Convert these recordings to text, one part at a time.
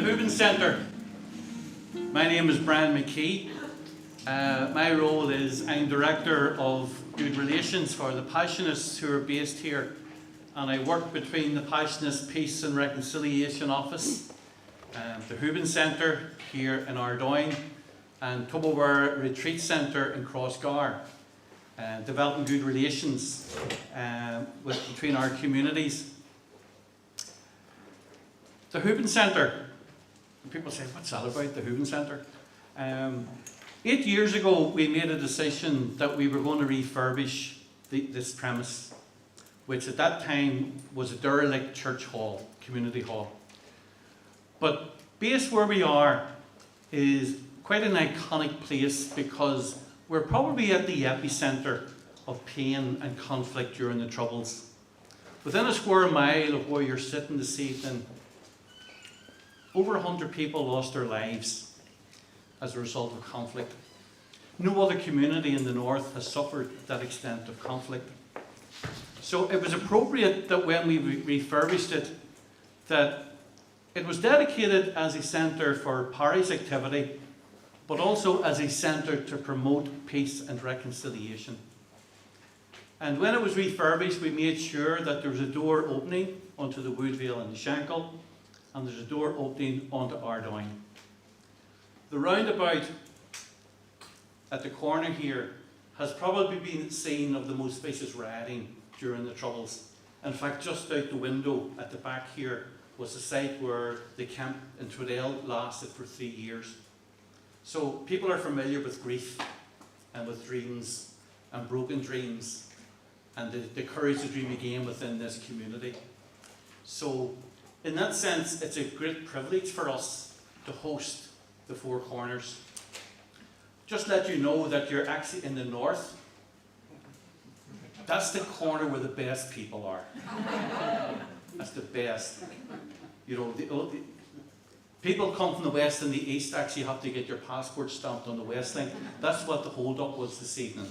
Grieving Centre. My name is Brian McKee. My role is I'm Director of Good Relations for the Passionists who are based here, and I work between the Passionists Peace and Reconciliation Office, the Grieving Centre here in Ardoyne, and Tubbleware Retreat Centre in Crossgar, developing good relations between our communities. The Grieving Centre. People say, what's that about, the Grieving Centre? 8 years ago, we made a decision that we were going to refurbish this premise, which at that time was a derelict church hall, community hall. But based where we are is quite an iconic place because we're probably at the epicentre of pain and conflict during the Troubles. Within a square mile of where you're sitting this evening, over 100 people lost their lives as a result of conflict. No other community in the north has suffered that extent of conflict. So it was appropriate that when we refurbished it, that it was dedicated as a centre for parish activity, but also as a centre to promote peace and reconciliation. And when it was refurbished, we made sure that there was a door opening onto the Woodvale and the Shankill, and there's a door opening onto Ardoyne. The roundabout at the corner here has probably been the scene of the most vicious rioting during the Troubles. In fact, just out the window at the back here was the site where the camp in Tweddale lasted for 3 years. So people are familiar with grief and with dreams and broken dreams and the courage to dream again within this community. So in that sense, it's a great privilege for us to host the Four Corners. Just let you know that you're actually in the north. That's the corner where the best people are. That's the best. You know, the people come from the west and the east actually have to get your passport stamped on the west link. That's what the hold-up was this evening.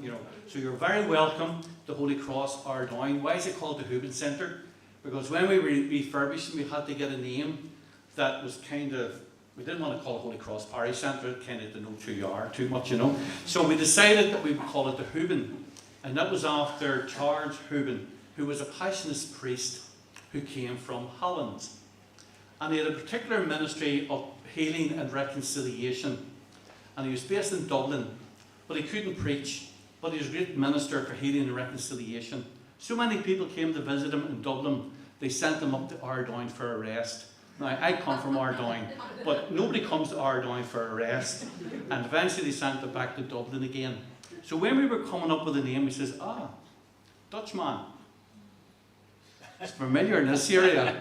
You know, so you're very welcome to Holy Cross Ardoyne. Why is it called the Grieving Centre? Because when we refurbished, we had to get a name that was kind of, we didn't want to call it Holy Cross Parish Centre, it kind of denotes who you are too much, you know. So we decided that we would call it the Grieving, and that was after Charles Grieving, who was a Passionist priest who came from Holland. And he had a particular ministry of healing and reconciliation. And he was based in Dublin, but he couldn't preach, but he was a great minister for healing and reconciliation. So many people came to visit him in Dublin, they sent him up to Ardoyne for a rest. Now, I come from Ardoyne, but nobody comes to Ardoyne for a rest. And eventually they sent him back to Dublin again. So when we were coming up with a name, he says, Dutchman. It's familiar in this area.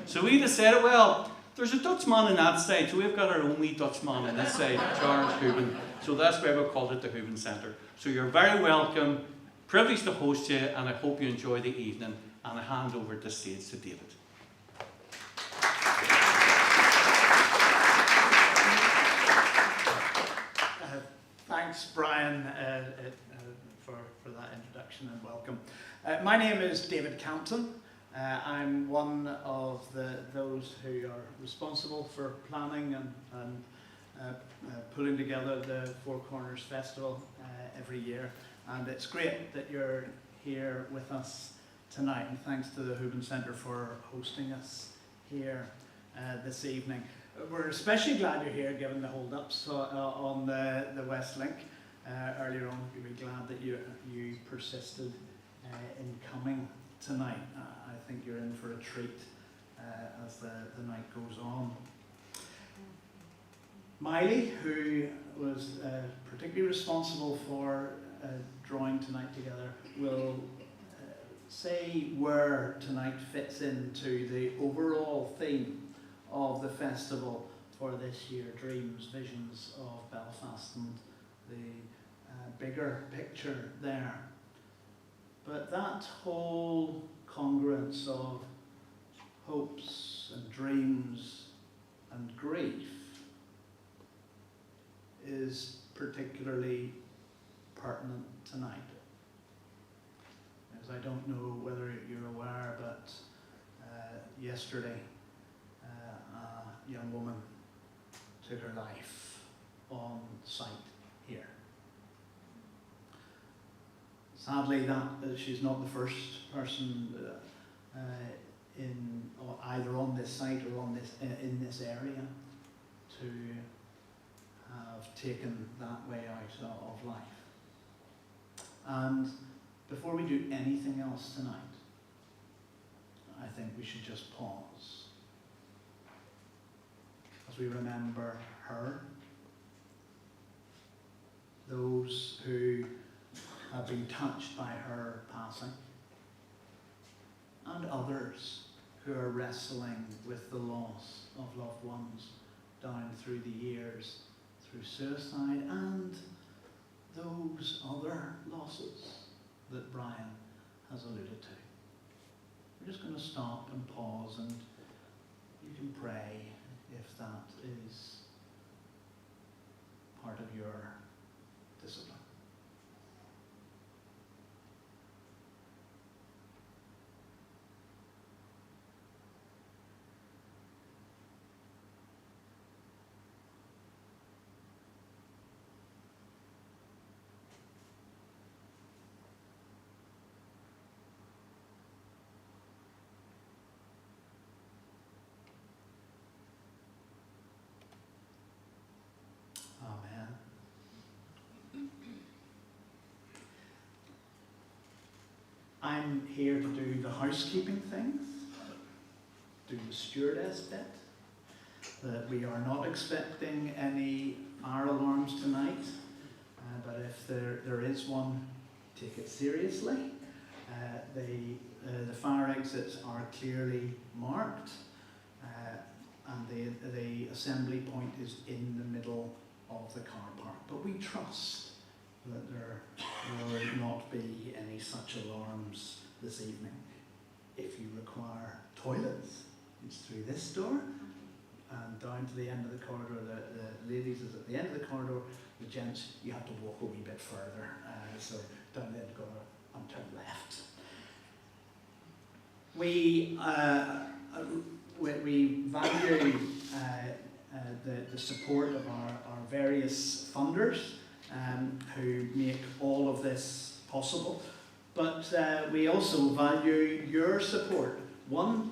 So we decided, well, there's a Dutchman on that side, so we've got our own wee Dutchman on this side, Charles Grieving. So that's why we called it the Grieving Centre. So you're very welcome. Privileged to host you, and I hope you enjoy the evening. And I hand over the stage to David. Thanks, Brian, for that introduction and welcome. My name is David Campton. I'm one of those who are responsible for planning and putting together the Four Corners Festival every year. And it's great that you're here with us tonight, and thanks to the Grieving Centre for hosting us here this evening. We're especially glad you're here given the hold-ups on the West Link earlier on. We'd be glad that you persisted in coming tonight. I think you're in for a treat as the night goes on. Miley, who was particularly responsible for drawing tonight together, will say where tonight fits into the overall theme of the festival for this year, Dreams, Visions of Belfast, and the bigger picture there. But that whole congruence of hopes and dreams and grief is particularly pertinent tonight. As I don't know whether you're aware, but yesterday took her life on site here. Sadly, she's not the first person either on this site or in this area to have taken that way out of life. And before we do anything else tonight, I think we should just pause as we remember her, those who have been touched by her passing, and others who are wrestling with the loss of loved ones down through the years, through suicide, and those other losses that Brian has alluded to. We're just going to stop and pause, and you can pray if that is part of your discipline. I'm here to do the housekeeping things, do the stewardess bit. That we are not expecting any fire alarms tonight, but if there is one, take it seriously. The fire exits are clearly marked, and the assembly point is in the middle of the car park. But we trust that there will not be any such alarms this evening. If you require toilets, it's through this door, and down to the end of the corridor. The ladies is at the end of the corridor, the gents, you have to walk a wee bit further, so down the end of the corridor and turn left. We value the support of our various funders who make all of this possible, but we also value your support. One,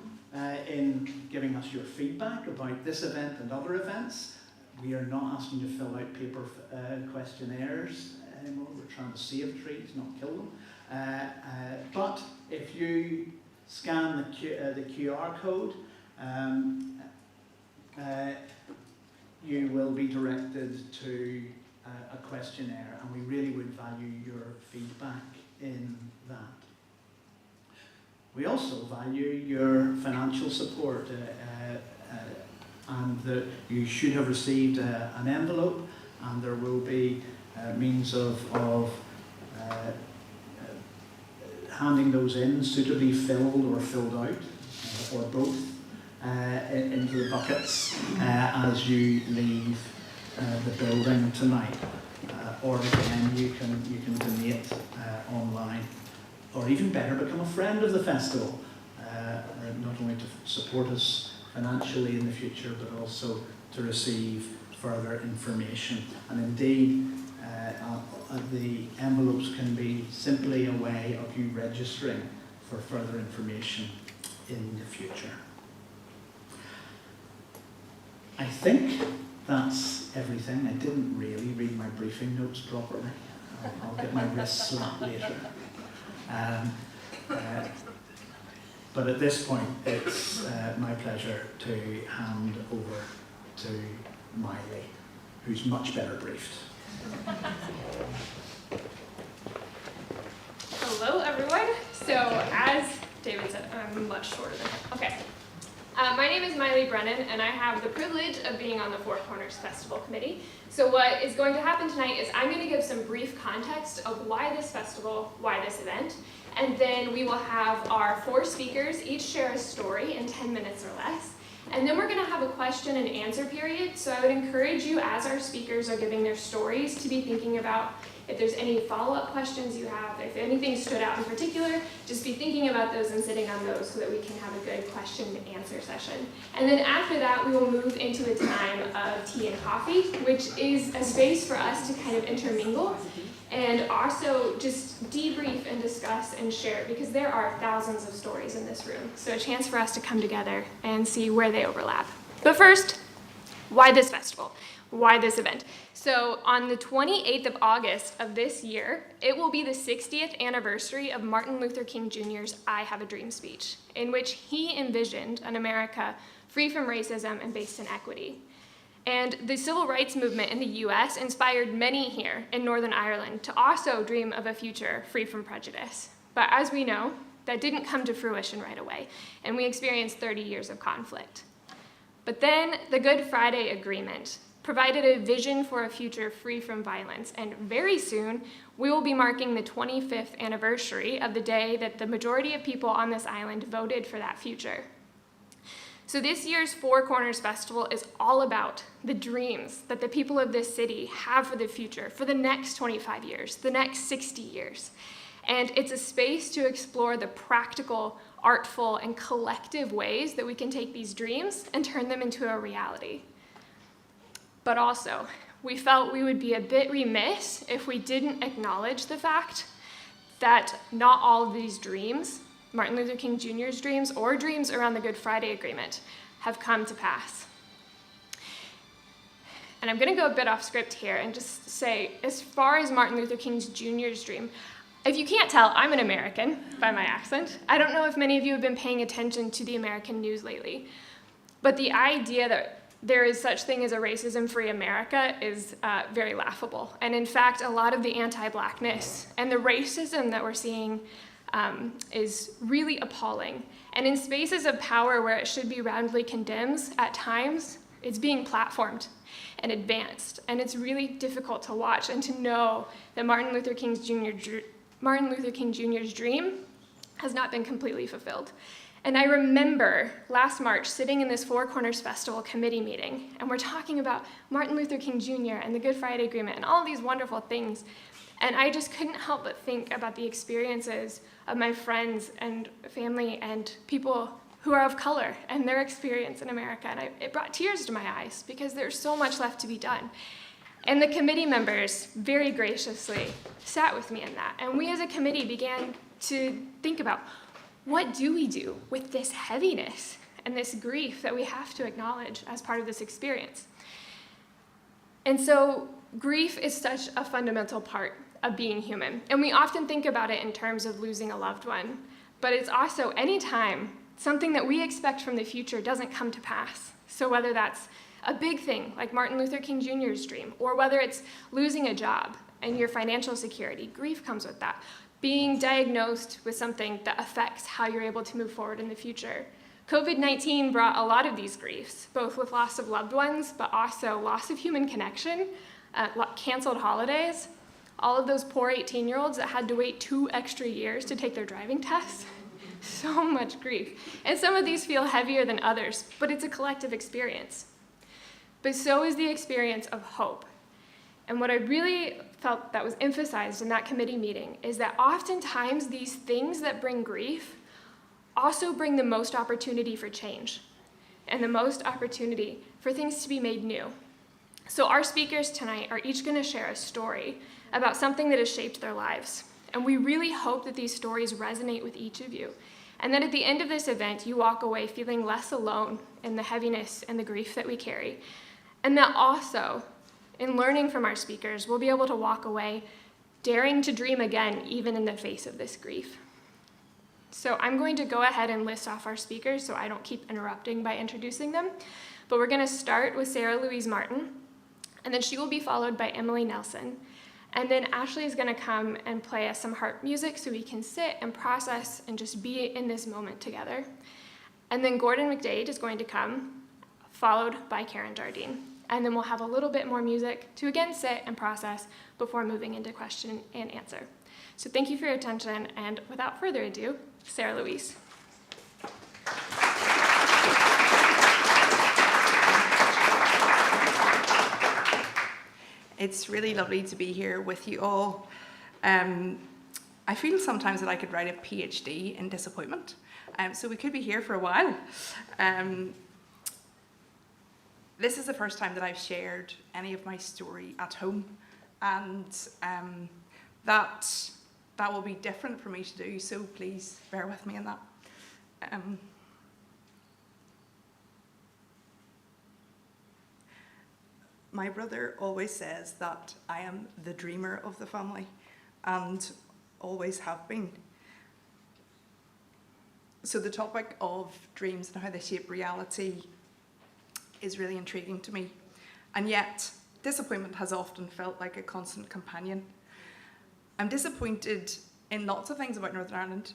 in giving us your feedback about this event and other events. We are not asking you to fill out paper questionnaires anymore. We're trying to save trees, not kill them. But if you scan the QR code, you will be directed to a questionnaire, and we really would value your feedback in that. We also value your financial support, and that you should have received an envelope, and there will be means of handing those in, suitably filled or filled out, or both, into the buckets as you leave the building tonight. Or again, you can donate online, or even better, become a friend of the festival, not only to support us financially in the future, but also to receive further information. And indeed, the envelopes can be simply a way of you registering for further information in the future. I think that's everything. I didn't really read my briefing notes properly. I'll get my wrist slapped later. But at this point, it's my pleasure to hand over to Miley, who's much better briefed. Hello, everyone. So, as David said, I'm much shorter than him. Okay. My name is Miley Brennan, and I have the privilege of being on the Four Corners Festival Committee. So what is going to happen tonight is I'm going to give some brief context of why this festival, why this event, and then we will have our four speakers each share a story in 10 minutes or less. And then we're going to have a question and answer period. So I would encourage you, as our speakers are giving their stories, to be thinking about if there's any follow-up questions you have, if anything stood out in particular, just be thinking about those and sitting on those so that we can have a good question and answer session. And then after that, we will move into a time of tea and coffee, which is a space for us to kind of intermingle and also just debrief and discuss and share, because there are thousands of stories in this room. So a chance for us to come together and see where they overlap. But first, why this festival? Why this event? So on the 28th of August of this year, it will be the 60th anniversary of Martin Luther King Jr.'s I Have a Dream speech, in which he envisioned an America free from racism and based in equity. And the civil rights movement in the US inspired many here in Northern Ireland to also dream of a future free from prejudice. But as we know, that didn't come to fruition right away, and we experienced 30 years of conflict. But then the Good Friday Agreement provided a vision for a future free from violence, and very soon we will be marking the 25th anniversary of the day that the majority of people on this island voted for that future. So this year's Four Corners Festival is all about the dreams that the people of this city have for the future, for the next 25 years, the next 60 years. And it's a space to explore the practical, artful, and collective ways that we can take these dreams and turn them into a reality. But also, we felt we would be a bit remiss if we didn't acknowledge the fact that not all of these dreams, Martin Luther King Jr.'s dreams or dreams around the Good Friday Agreement, have come to pass. And I'm going to go a bit off script here and just say, as far as Martin Luther King Jr.'s dream, if you can't tell, I'm an American by my accent. I don't know if many of you have been paying attention to the American news lately, but the idea that there is such thing as a racism-free America is very laughable. And in fact, a lot of the anti-Blackness and the racism that we're seeing is really appalling. And in spaces of power where it should be roundly condemned, at times, it's being platformed and advanced. And it's really difficult to watch and to know that Martin Luther King Jr.'s dream has not been completely fulfilled. And I remember last March sitting in this Four Corners Festival committee meeting, and we're talking about Martin Luther King Jr. and the Good Friday Agreement and all these wonderful things. And I just couldn't help but think about the experiences of my friends and family and people who are of color and their experience in America. And it brought tears to my eyes because there's so much left to be done. And the committee members very graciously sat with me in that. And we as a committee began to think about, what do we do with this heaviness and this grief that we have to acknowledge as part of this experience? And so grief is such a fundamental part of being human. And we often think about it in terms of losing a loved one, but it's also any time something that we expect from the future doesn't come to pass. So whether that's a big thing like Martin Luther King Jr.'s dream, or whether it's losing a job and your financial security, grief comes with that. Being diagnosed with something that affects how you're able to move forward in the future. COVID-19 brought a lot of these griefs, both with loss of loved ones, but also loss of human connection, canceled holidays, all of those poor 18-year-olds that had to wait 2 extra years to take their driving tests. So much grief. And some of these feel heavier than others, but it's a collective experience. But so is the experience of hope. And what I really felt that was emphasized in that committee meeting is that oftentimes these things that bring grief also bring the most opportunity for change and the most opportunity for things to be made new. So our speakers tonight are each going to share a story about something that has shaped their lives. And we really hope that these stories resonate with each of you, and that at the end of this event, you walk away feeling less alone in the heaviness and the grief that we carry. And that also, in learning from our speakers, we'll be able to walk away daring to dream again, even in the face of this grief. So I'm going to go ahead and list off our speakers so I don't keep interrupting by introducing them. But we're going to start with Sara-Louise Martin, and then she will be followed by Emily Nelson. And then Ashley is going to come and play us some harp music so we can sit and process and just be in this moment together. And then Gordon McDade is going to come, followed by Karen Jardine. And then we'll have a little bit more music to again sit and process before moving into question and answer. So thank you for your attention, and without further ado, Sara-Louise. It's really lovely to be here with you all. I feel sometimes that I could write a PhD in disappointment, so we could be here for a while. This is the first time that I've shared any of my story at home, and that will be different for me to do, so please bear with me in that. My brother always says that I am the dreamer of the family, and always have been. So the topic of dreams and how they shape reality is really intriguing to me. And yet, disappointment has often felt like a constant companion. I'm disappointed in lots of things about Northern Ireland.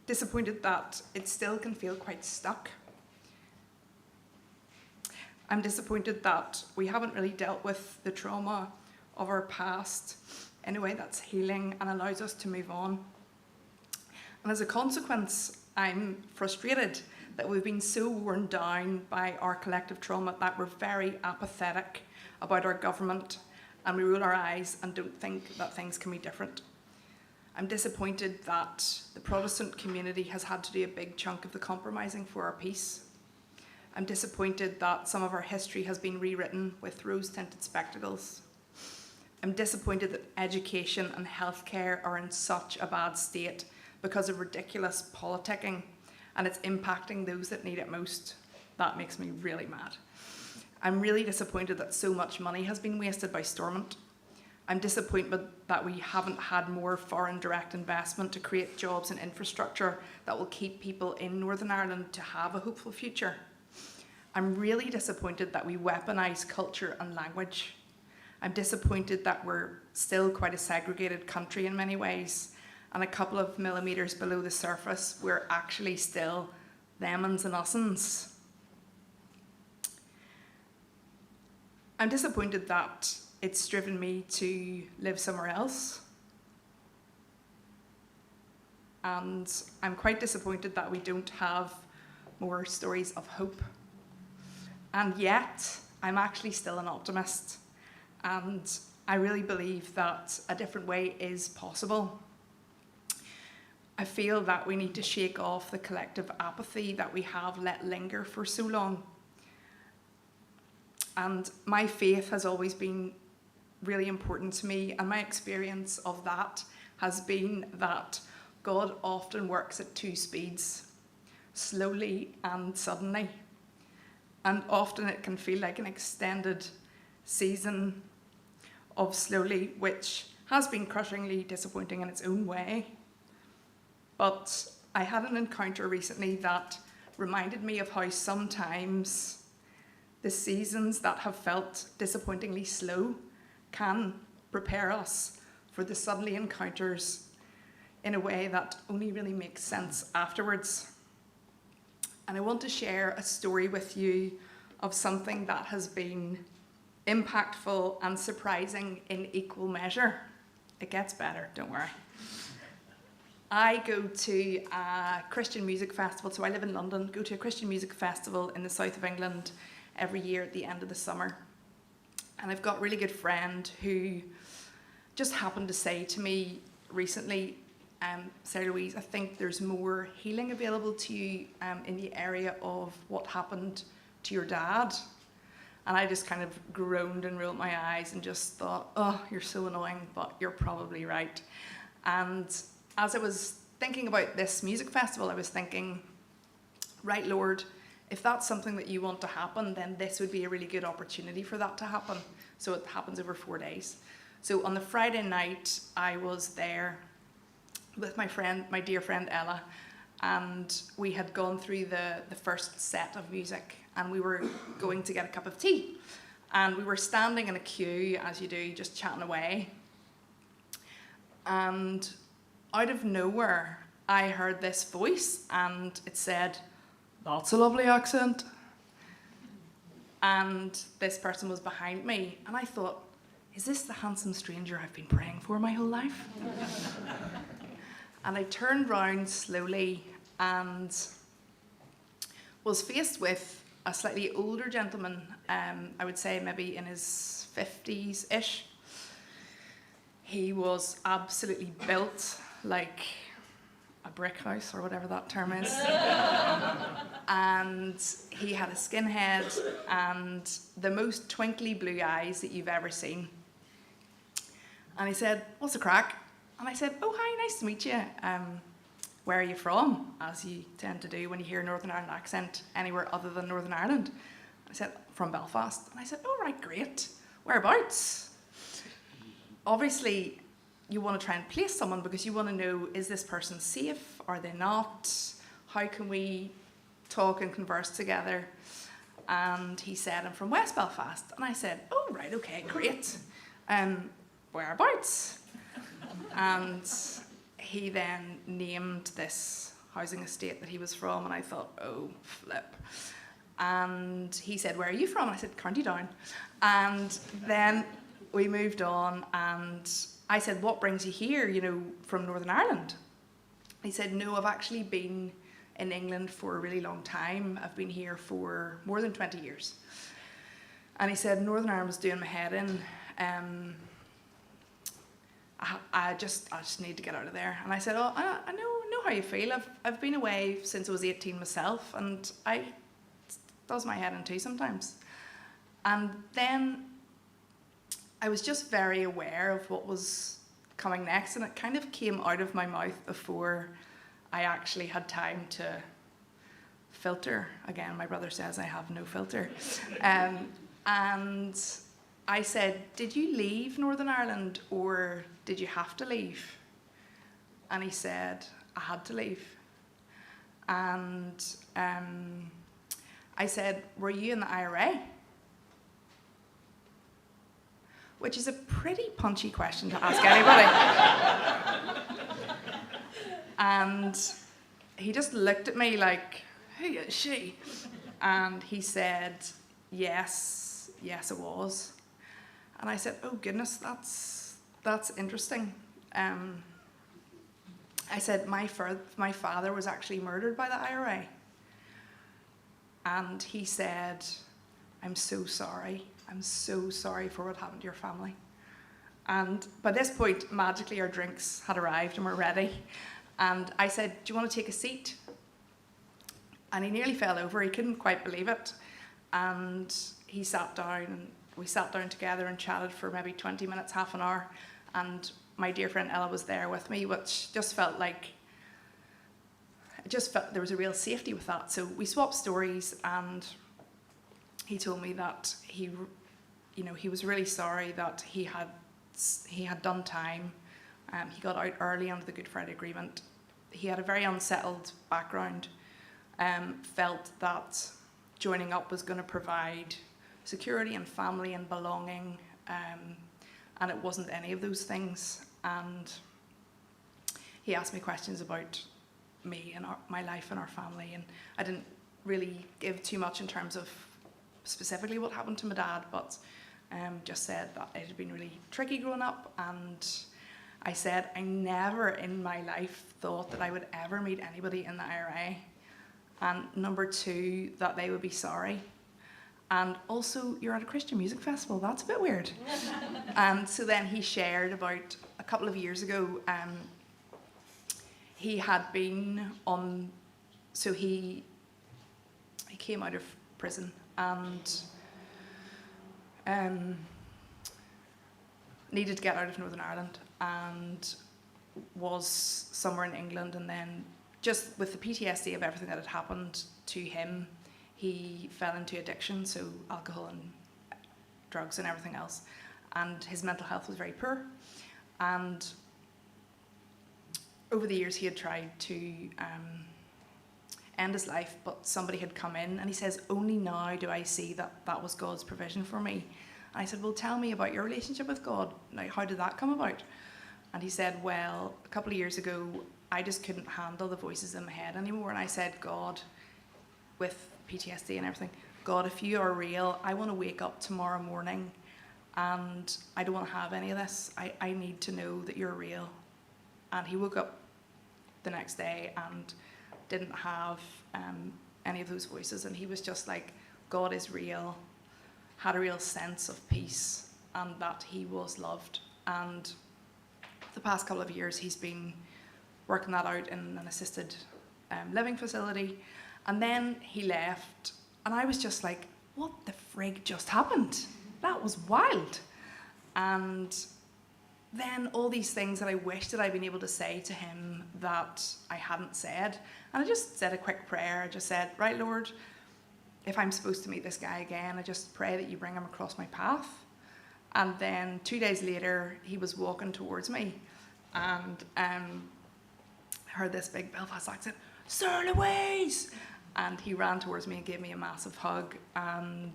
Disappointed that it still can feel quite stuck. I'm disappointed that we haven't really dealt with the trauma of our past in a way that's healing and allows us to move on. And as a consequence, I'm frustrated that we've been so worn down by our collective trauma that we're very apathetic about our government, and we roll our eyes and don't think that things can be different. I'm disappointed that the Protestant community has had to do a big chunk of the compromising for our peace. I'm disappointed that some of our history has been rewritten with rose-tinted spectacles. I'm disappointed that education and healthcare are in such a bad state because of ridiculous politicking, and it's impacting those that need it most. That makes me really mad. I'm really disappointed that so much money has been wasted by Stormont. I'm disappointed that we haven't had more foreign direct investment to create jobs and infrastructure that will keep people in Northern Ireland to have a hopeful future. I'm really disappointed that we weaponise culture and language. I'm disappointed that we're still quite a segregated country in many ways, and a couple of millimetres below the surface, we're actually still them'ns and us'ns. I'm disappointed that it's driven me to live somewhere else. And I'm quite disappointed that we don't have more stories of hope. And yet, I'm actually still an optimist. And I really believe that a different way is possible. I feel that we need to shake off the collective apathy that we have let linger for so long. And my faith has always been really important to me, and my experience of that has been that God often works at two speeds, slowly and suddenly. And often it can feel like an extended season of slowly, which has been crushingly disappointing in its own way. But I had an encounter recently that reminded me of how sometimes the seasons that have felt disappointingly slow can prepare us for the suddenly encounters in a way that only really makes sense afterwards. And I want to share a story with you of something that has been impactful and surprising in equal measure. It gets better, don't worry. I go to a Christian music festival, so I live in London, go to a Christian music festival in the south of England every year at the end of the summer. And I've got a really good friend who just happened to say to me recently, Sara-Louise, I think there's more healing available to you in the area of what happened to your dad. And I just kind of groaned and rolled my eyes and just thought, oh, you're so annoying, but you're probably right. And as I was thinking about this music festival, I was thinking, right, Lord, if that's something that you want to happen, then this would be a really good opportunity for that to happen. So it happens over 4 days. So on the Friday night, I was there with my friend, my dear friend Ella, and we had gone through the first set of music, and we were going to get a cup of tea. And we were standing in a queue, as you do, just chatting away. And out of nowhere, I heard this voice, and it said, "That's a lovely accent." And this person was behind me, and I thought, is this the handsome stranger I've been praying for my whole life? And I turned round slowly and was faced with a slightly older gentleman, I would say maybe in his 50s-ish. He was absolutely built like a brick house, or whatever that term is. And he had a skinhead and the most twinkly blue eyes that you've ever seen. And he said, "What's the crack?" And I said, "Oh, hi, nice to meet you. Where are you from?" As you tend to do when you hear a Northern Ireland accent anywhere other than Northern Ireland. I said, "From Belfast." And I said, "Oh, right, great. Whereabouts?" Obviously, you want to try and place someone because you want to know, is this person safe? Are they not? How can we talk and converse together? And he said, "I'm from West Belfast." And I said, "Oh, right, okay, great. Whereabouts?" And he then named this housing estate that he was from, and I thought, oh, flip. And he said, "Where are you from?" And I said, "County Down." And then we moved on, and I said, "What brings you here, from Northern Ireland?" He said, "No, I've actually been in England for a really long time. I've been here for more than 20 years. And he said, Northern Ireland was doing my head in. I just need to get out of there. And I said, "Oh, I know how you feel. I've been away since I was 18 myself, and it does my head in too sometimes." And then I was just very aware of what was coming next, and it kind of came out of my mouth before I actually had time to filter. Again, my brother says I have no filter. And I said, "Did you leave Northern Ireland, or did you have to leave?" And he said, "I had to leave." And I said, "Were you in the IRA?" Which is a pretty punchy question to ask anybody. And he just looked at me like, "Who is she?" And he said, yes, I was. And I said, "Oh goodness, that's interesting." I said, my father was actually murdered by the IRA. And he said, "I'm so sorry. I'm so sorry for what happened to your family." And by this point, magically our drinks had arrived and were ready. And I said, "Do you want to take a seat?" And he nearly fell over. He couldn't quite believe it. And he sat down, and we sat down together and chatted for maybe 20 minutes, half an hour. And my dear friend Ella was there with me, which just felt like, there was a real safety with that. So we swapped stories, and he told me that he was really sorry that he had done time. He got out early under the Good Friday Agreement. He had a very unsettled background, felt that joining up was going to provide security and family and belonging, and it wasn't any of those things. And he asked me questions about me and my life and our family, and I didn't really give too much in terms of specifically what happened to my dad, but just said that it had been really tricky growing up. And I said, I never in my life thought that I would ever meet anybody in the IRA. And number two, that they would be sorry. And also, you're at a Christian music festival, that's a bit weird. And so then he shared about a couple of years ago, he had been on, so he came out of prison and needed to get out of Northern Ireland, and was somewhere in England, and then just with the PTSD of everything that had happened to him, he fell into addiction, so alcohol and drugs and everything else, and his mental health was very poor. And over the years he had tried to end his life, but somebody had come in, and he says, only now do I see that that was God's provision for me. And I said, well, tell me about your relationship with God. Now, how did that come about? And he said, well, a couple of years ago, I just couldn't handle the voices in my head anymore. And I said, God, with PTSD and everything, God, if you are real, I want to wake up tomorrow morning and I don't want to have any of this. I need to know that you're real. And he woke up the next day and didn't have any of those voices, and he was just like, God is real, had a real sense of peace, and that he was loved. And the past couple of years, he's been working that out in an assisted living facility. And then he left, and I was just like, what the frig just happened? That was wild. And then all these things that I wished that I'd been able to say to him that I hadn't said. And I just said a quick prayer. I just said, right, Lord, if I'm supposed to meet this guy again, I just pray that you bring him across my path. And then 2 days later, he was walking towards me, and heard this big Belfast accent, Sara-Louise! And he ran towards me and gave me a massive hug, and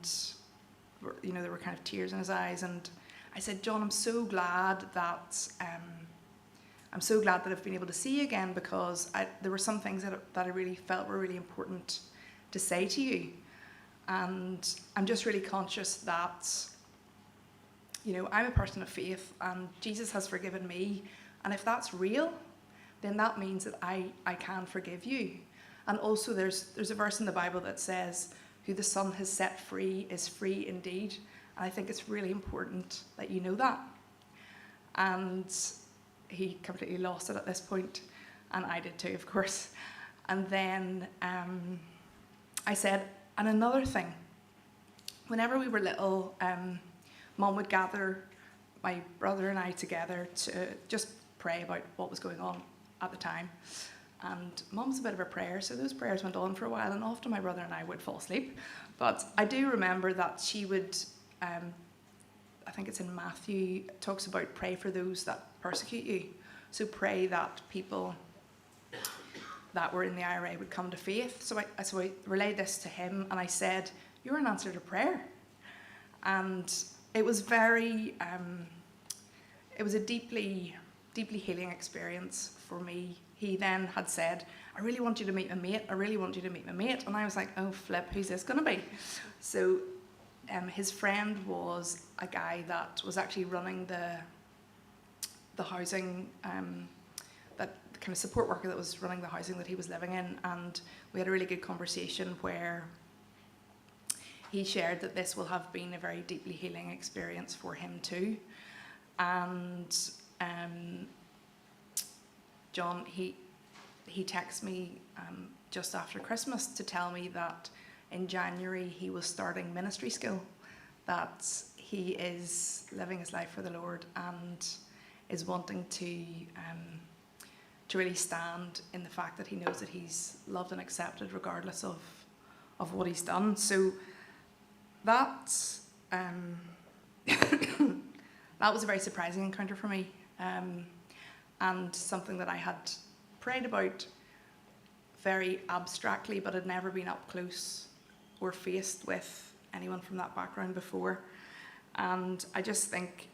there were kind of tears in his eyes. And I said, John, I'm so glad that I've been able to see you again, because there were some things that I really felt were really important to say to you. And I'm just really conscious that, I'm a person of faith, and Jesus has forgiven me. And if that's real, then that means that I can forgive you. And also there's a verse in the Bible that says, who the Son has set free is free indeed. And I think it's really important that you know that. And he completely lost it at this point, and I did too, of course. And then I said, and another thing, whenever we were little, Mum would gather my brother and I together to just pray about what was going on at the time. And Mum's a bit of a prayer, so those prayers went on for a while, and often my brother and I would fall asleep. But I do remember that she would, I think it's in Matthew, it talks about pray for those that persecute you. So pray that people that were in the IRA would come to faith. So I relayed this to him, and I said, you're an answer to prayer. And it was it was a deeply, deeply healing experience for me. He then had said, I really want you to meet my mate. I really want you to meet my mate. And I was like, oh, flip, who's this going to be? So his friend was a guy that was actually running the housing, that kind of support worker that was running the housing that he was living in. And we had a really good conversation where he shared that this will have been a very deeply healing experience for him too. And John, he texted me just after Christmas to tell me that in January he was starting ministry school, that he is living his life for the Lord and is wanting to really stand in the fact that he knows that he's loved and accepted regardless of what he's done. So that that was a very surprising encounter for me, and something that I had prayed about very abstractly, but had never been up close or faced with anyone from that background before. And I just think,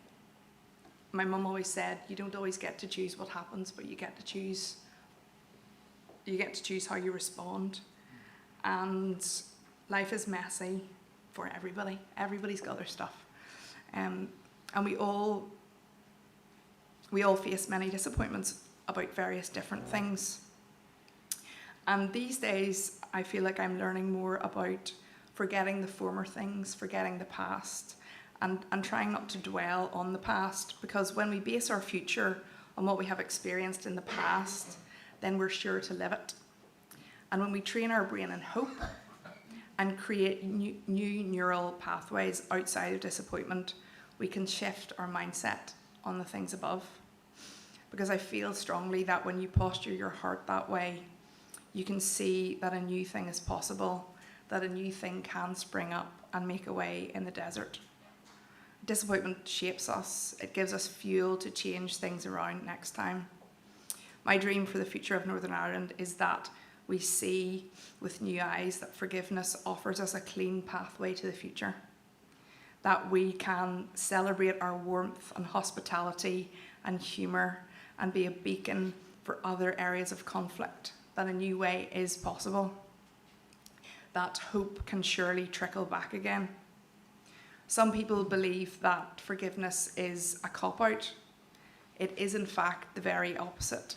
my mum always said, you don't always get to choose what happens, but you get to choose how you respond. And life is messy for everybody. Everybody's got their stuff. And we all face many disappointments about various different things. And these days, I feel like I'm learning more about forgetting the former things, forgetting the past, and trying not to dwell on the past, because when we base our future on what we have experienced in the past, then we're sure to live it. And when we train our brain in hope and create new neural pathways outside of disappointment, we can shift our mindset on the things above. Because I feel strongly that when you posture your heart that way, you can see that a new thing is possible, that a new thing can spring up and make a way in the desert. Disappointment shapes us. It gives us fuel to change things around next time. My dream for the future of Northern Ireland is that we see with new eyes that forgiveness offers us a clean pathway to the future. That we can celebrate our warmth and hospitality and humour and be a beacon for other areas of conflict. That a new way is possible. That hope can surely trickle back again. Some people believe that forgiveness is a cop-out. It is in fact the very opposite.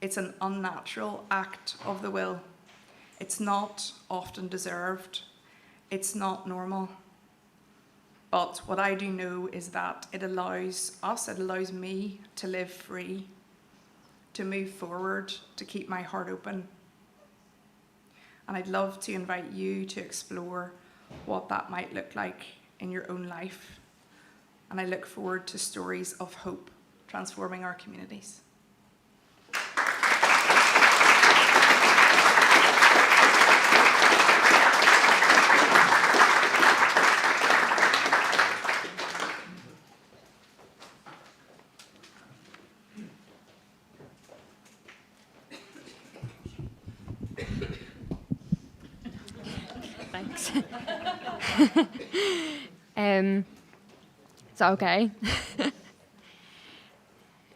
It's an unnatural act of the will. It's not often deserved. It's not normal. But what I do know is that it allows me to live free, to move forward, to keep my heart open. And I'd love to invite you to explore what that might look like in your own life. And I look forward to stories of hope transforming our communities. Thanks. Is that okay?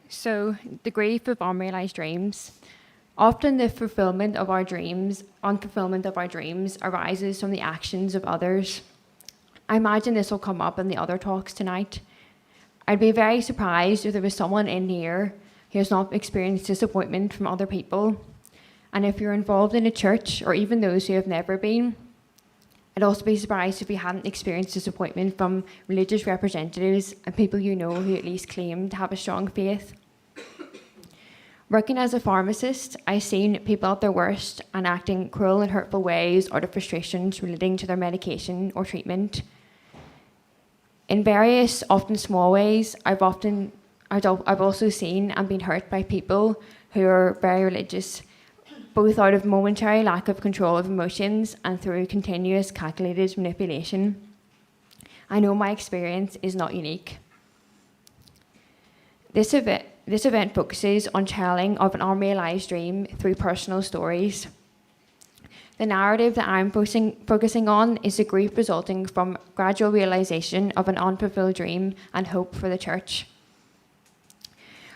So, the grief of unrealised dreams. Often the unfulfillment of our dreams arises from the actions of others. I imagine this will come up in the other talks tonight. I'd be very surprised if there was someone in here who has not experienced disappointment from other people. And if you're involved in a church, or even those who have never been, I'd also be surprised if you hadn't experienced disappointment from religious representatives and people you know who at least claim to have a strong faith. Working as a pharmacist, I've seen people at their worst and acting cruel and hurtful ways out of frustrations relating to their medication or treatment. In various, often small ways, I've also seen and been hurt by people who are very religious, both out of momentary lack of control of emotions and through continuous calculated manipulation. I know my experience is not unique. This event focuses on telling of an unrealised dream through personal stories. The narrative that I'm focusing on is the grief resulting from gradual realisation of an unfulfilled dream and hope for the church.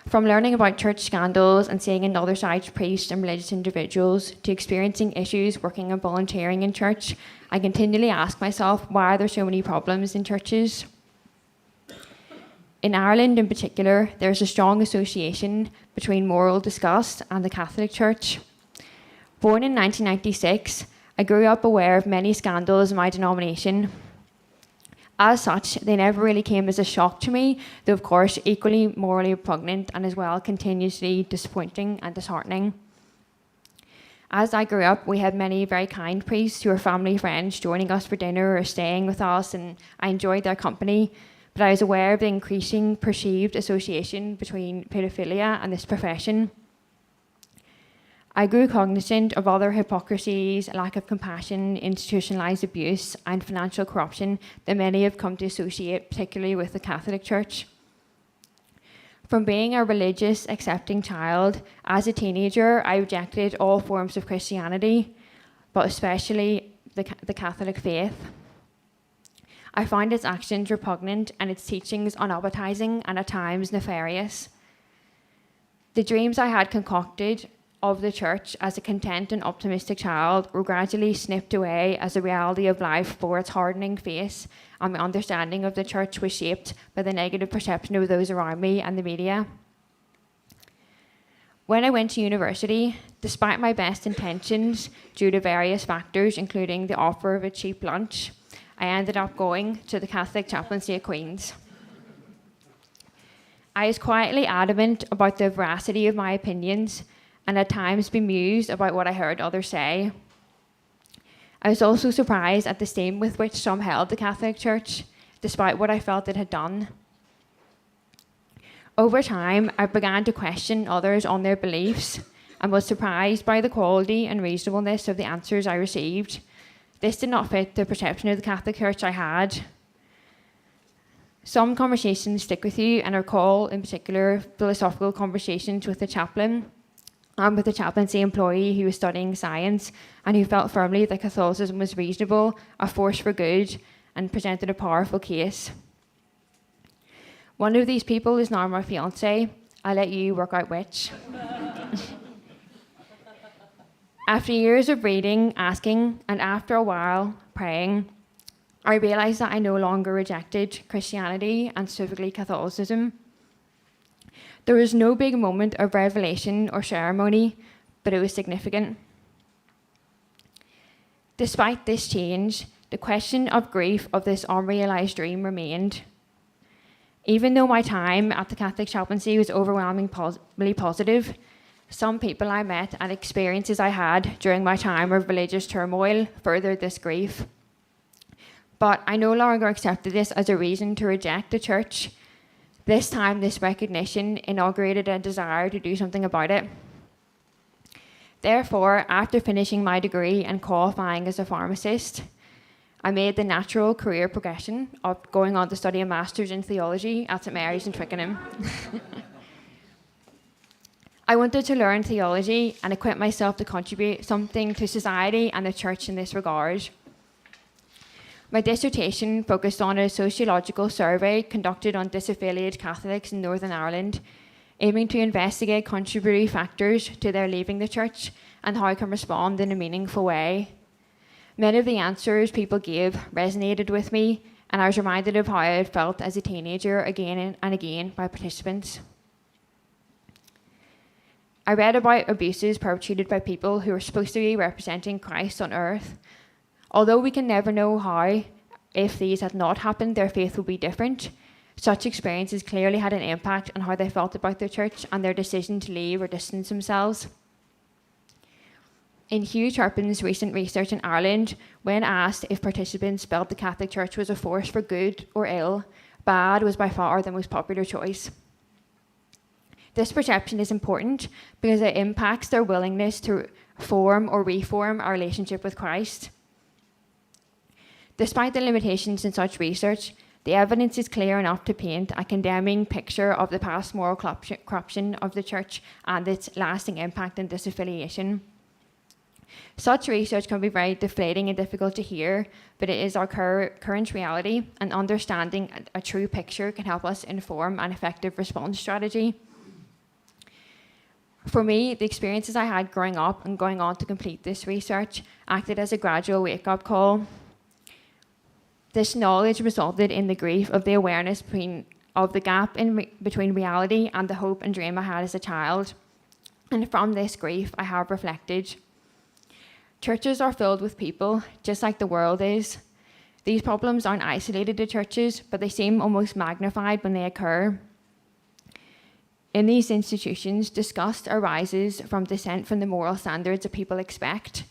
From learning about church scandals and seeing another side to priests and religious individuals, to experiencing issues working and volunteering in church, I continually ask myself, why are there so many problems in churches? In Ireland in particular, there's a strong association between moral disgust and the Catholic Church. Born in 1996, I grew up aware of many scandals in my denomination. As such, they never really came as a shock to me, though of course equally morally repugnant and as well continuously disappointing and disheartening. As I grew up, we had many very kind priests who were family friends joining us for dinner or staying with us, and I enjoyed their company. But I was aware of the increasing perceived association between paedophilia and this profession. I grew cognizant of other hypocrisies, lack of compassion, institutionalised abuse, and financial corruption that many have come to associate, particularly with the Catholic Church. From being a religious, accepting child, as a teenager, I rejected all forms of Christianity, but especially the Catholic faith. I found its actions repugnant and its teachings unappetizing and at times nefarious. The dreams I had concocted of the church as a content and optimistic child were gradually snipped away as the reality of life bore its hardening face, and my understanding of the church was shaped by the negative perception of those around me and the media. When I went to university, despite my best intentions, due to various factors, including the offer of a cheap lunch, I ended up going to the Catholic chaplaincy at Queen's. I was quietly adamant about the veracity of my opinions and at times bemused about what I heard others say. I was also surprised at the esteem with which some held the Catholic Church, despite what I felt it had done. Over time, I began to question others on their beliefs and was surprised by the quality and reasonableness of the answers I received. This did not fit the perception of the Catholic Church I had. Some conversations stick with you, and I recall in particular philosophical conversations with the chaplain and with the chaplaincy employee who was studying science and who felt firmly that Catholicism was reasonable, a force for good, and presented a powerful case. One of these people is now my fiancé. I'll let you work out which. After years of reading, asking, and after a while praying, I realised that I no longer rejected Christianity and specifically Catholicism. There was no big moment of revelation or ceremony, but it was significant. Despite this change, the question of grief of this unrealised dream remained. Even though my time at the Catholic chaplaincy was overwhelmingly positive, some people I met and experiences I had during my time of religious turmoil furthered this grief. But I no longer accepted this as a reason to reject the church. This time, this recognition inaugurated a desire to do something about it. Therefore, after finishing my degree and qualifying as a pharmacist, I made the natural career progression of going on to study a master's in theology at St Mary's in Twickenham. I wanted to learn theology and equip myself to contribute something to society and the church in this regard. My dissertation focused on a sociological survey conducted on disaffiliated Catholics in Northern Ireland, aiming to investigate contributory factors to their leaving the church and how it can respond in a meaningful way. Many of the answers people gave resonated with me, and I was reminded of how I had felt as a teenager again and again by participants. I read about abuses perpetrated by people who are supposed to be representing Christ on earth. Although we can never know how, if these had not happened, their faith would be different. Such experiences clearly had an impact on how they felt about their church and their decision to leave or distance themselves. In Hugh Turpin's recent research in Ireland, when asked if participants felt the Catholic Church was a force for good or ill, bad was by far the most popular choice. This perception is important because it impacts their willingness to form or reform our relationship with Christ. Despite the limitations in such research, the evidence is clear enough to paint a condemning picture of the past moral corruption of the Church and its lasting impact in disaffiliation. Such research can be very deflating and difficult to hear, but it is our current reality, and understanding a true picture can help us inform an effective response strategy. For me, the experiences I had growing up and going on to complete this research acted as a gradual wake-up call. This knowledge resulted in the grief of the awareness of the gap between reality and the hope and dream I had as a child. And from this grief, I have reflected. Churches are filled with people, just like the world is. These problems aren't isolated to churches, but they seem almost magnified when they occur. In these institutions, disgust arises from dissent from the moral standards that people expect.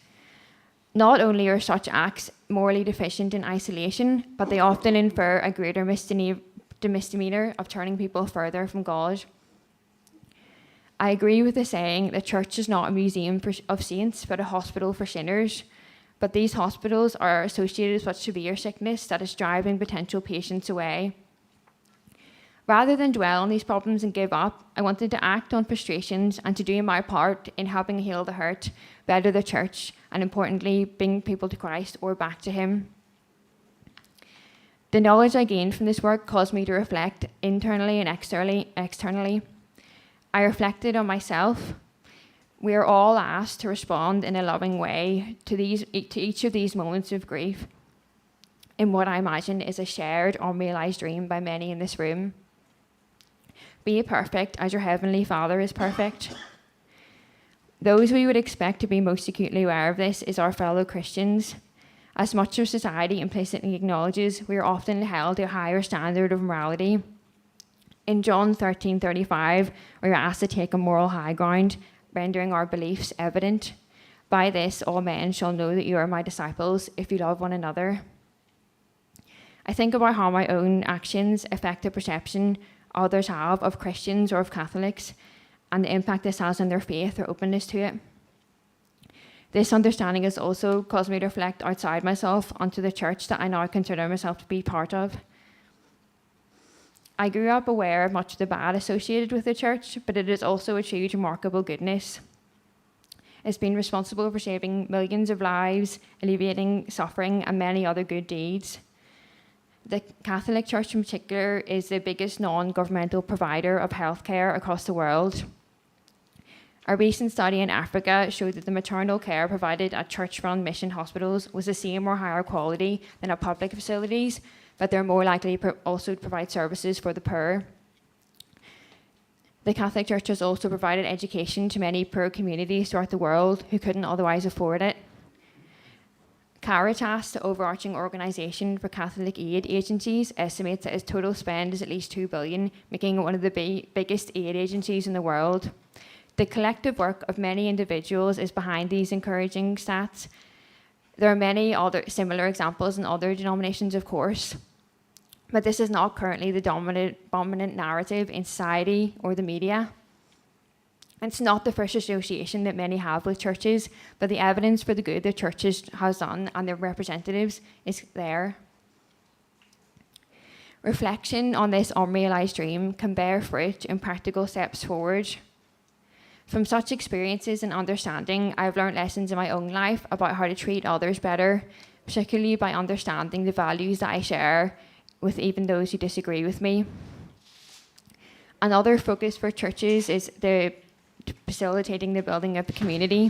Not only are such acts morally deficient in isolation, but they often infer a greater misdemeanor of turning people further from God. I agree with the saying that church is not a museum of saints, but a hospital for sinners. But these hospitals are associated with such severe sickness that is driving potential patients away. Rather than dwell on these problems and give up, I wanted to act on frustrations and to do my part in helping heal the hurt, better the church, and importantly, bring people to Christ or back to Him. The knowledge I gained from this work caused me to reflect internally and externally. I reflected on myself. We are all asked to respond in a loving way to each of these moments of grief in what I imagine is a shared, unrealised dream by many in this room. Be perfect as your Heavenly Father is perfect. Those we would expect to be most acutely aware of this is our fellow Christians. As much as society implicitly acknowledges, we are often held to a higher standard of morality. In John 13:35, we are asked to take a moral high ground, rendering our beliefs evident. By this, all men shall know that you are my disciples, if you love one another. I think about how my own actions affect the perception others have of Christians or of Catholics, and the impact this has on their faith or openness to it. This understanding has also caused me to reflect outside myself onto the church that I now consider myself to be part of. I grew up aware of much of the bad associated with the church, but it is also achieved remarkable goodness. It's been responsible for saving millions of lives, alleviating suffering, and many other good deeds. The Catholic Church in particular is the biggest non-governmental provider of healthcare across the world. A recent study in Africa showed that the maternal care provided at church-run mission hospitals was the same or higher quality than at public facilities, but they're more likely also to provide services for the poor. The Catholic Church has also provided education to many poor communities throughout the world who couldn't otherwise afford it. Caritas, the overarching organisation for Catholic aid agencies, estimates that its total spend is at least $2 billion, making it one of the biggest aid agencies in the world. The collective work of many individuals is behind these encouraging stats. There are many other similar examples in other denominations, of course, but this is not currently the dominant narrative in society or the media. It's not the first association that many have with churches, but the evidence for the good that churches has done and their representatives is there. Reflection on this unrealised dream can bear fruit in practical steps forward. From such experiences and understanding, I've learned lessons in my own life about how to treat others better, particularly by understanding the values that I share with even those who disagree with me. Another focus for churches is facilitating the building of the community.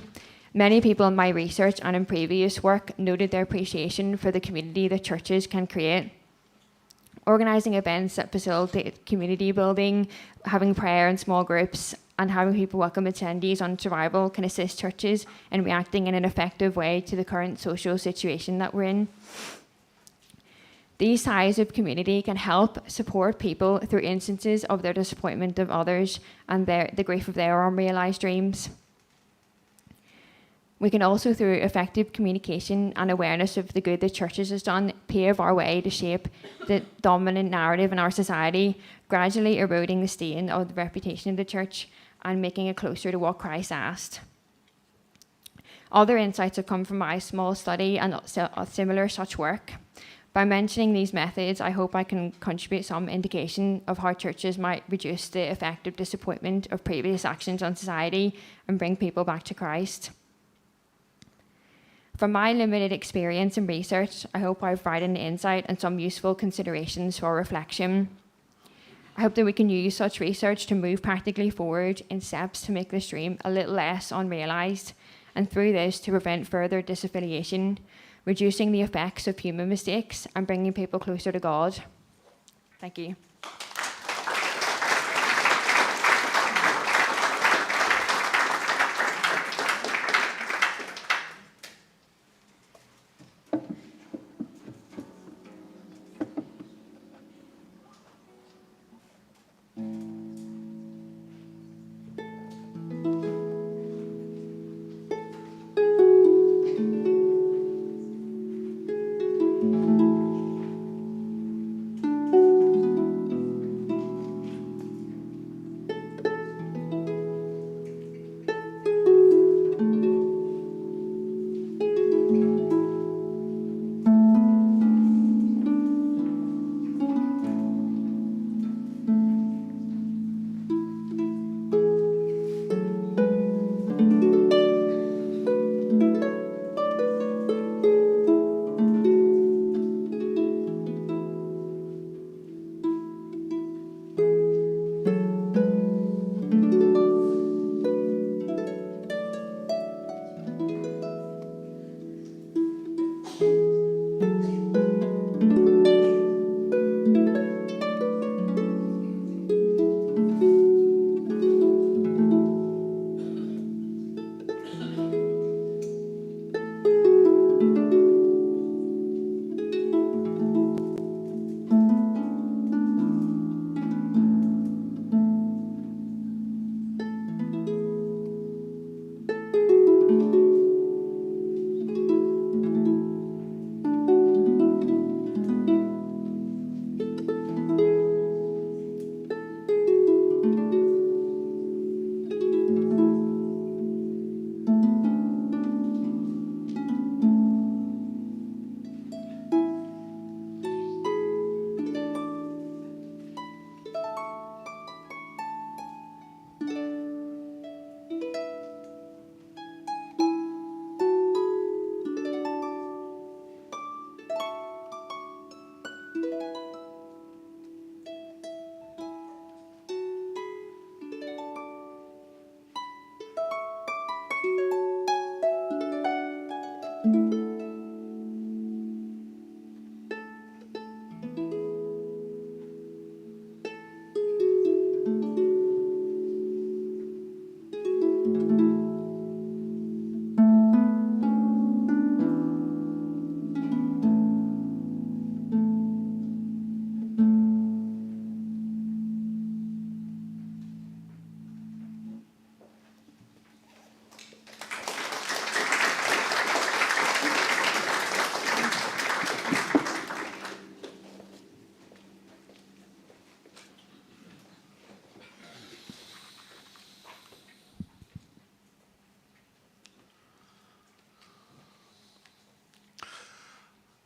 Many people in my research and in previous work noted their appreciation for the community that churches can create. Organising events that facilitate community building, having prayer in small groups, and having people welcome attendees on survival can assist churches in reacting in an effective way to the current social situation that we're in. These ties of community can help support people through instances of their disappointment of others and the grief of their unrealised dreams. We can also, through effective communication and awareness of the good that churches has done, pave our way to shape the dominant narrative in our society, gradually eroding the stain of the reputation of the church and making it closer to what Christ asked. Other insights have come from my small study and similar such work. By mentioning these methods, I hope I can contribute some indication of how churches might reduce the effect of disappointment of previous actions on society and bring people back to Christ. From my limited experience and research, I hope I've provided an insight and some useful considerations for reflection. I hope that we can use such research to move practically forward in steps to make this dream a little less unrealised, and through this to prevent further disaffiliation, reducing the effects of human mistakes and bringing people closer to God. Thank you.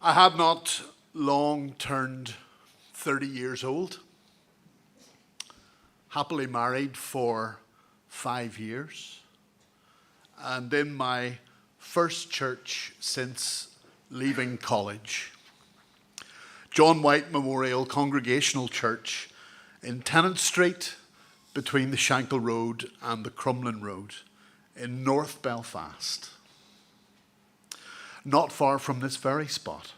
I had not long turned 30 years old, happily married for 5 years, and in my first church since leaving college, John White Memorial Congregational Church in Tennant Street between the Shankill Road and the Crumlin Road in North Belfast, not far from this very spot.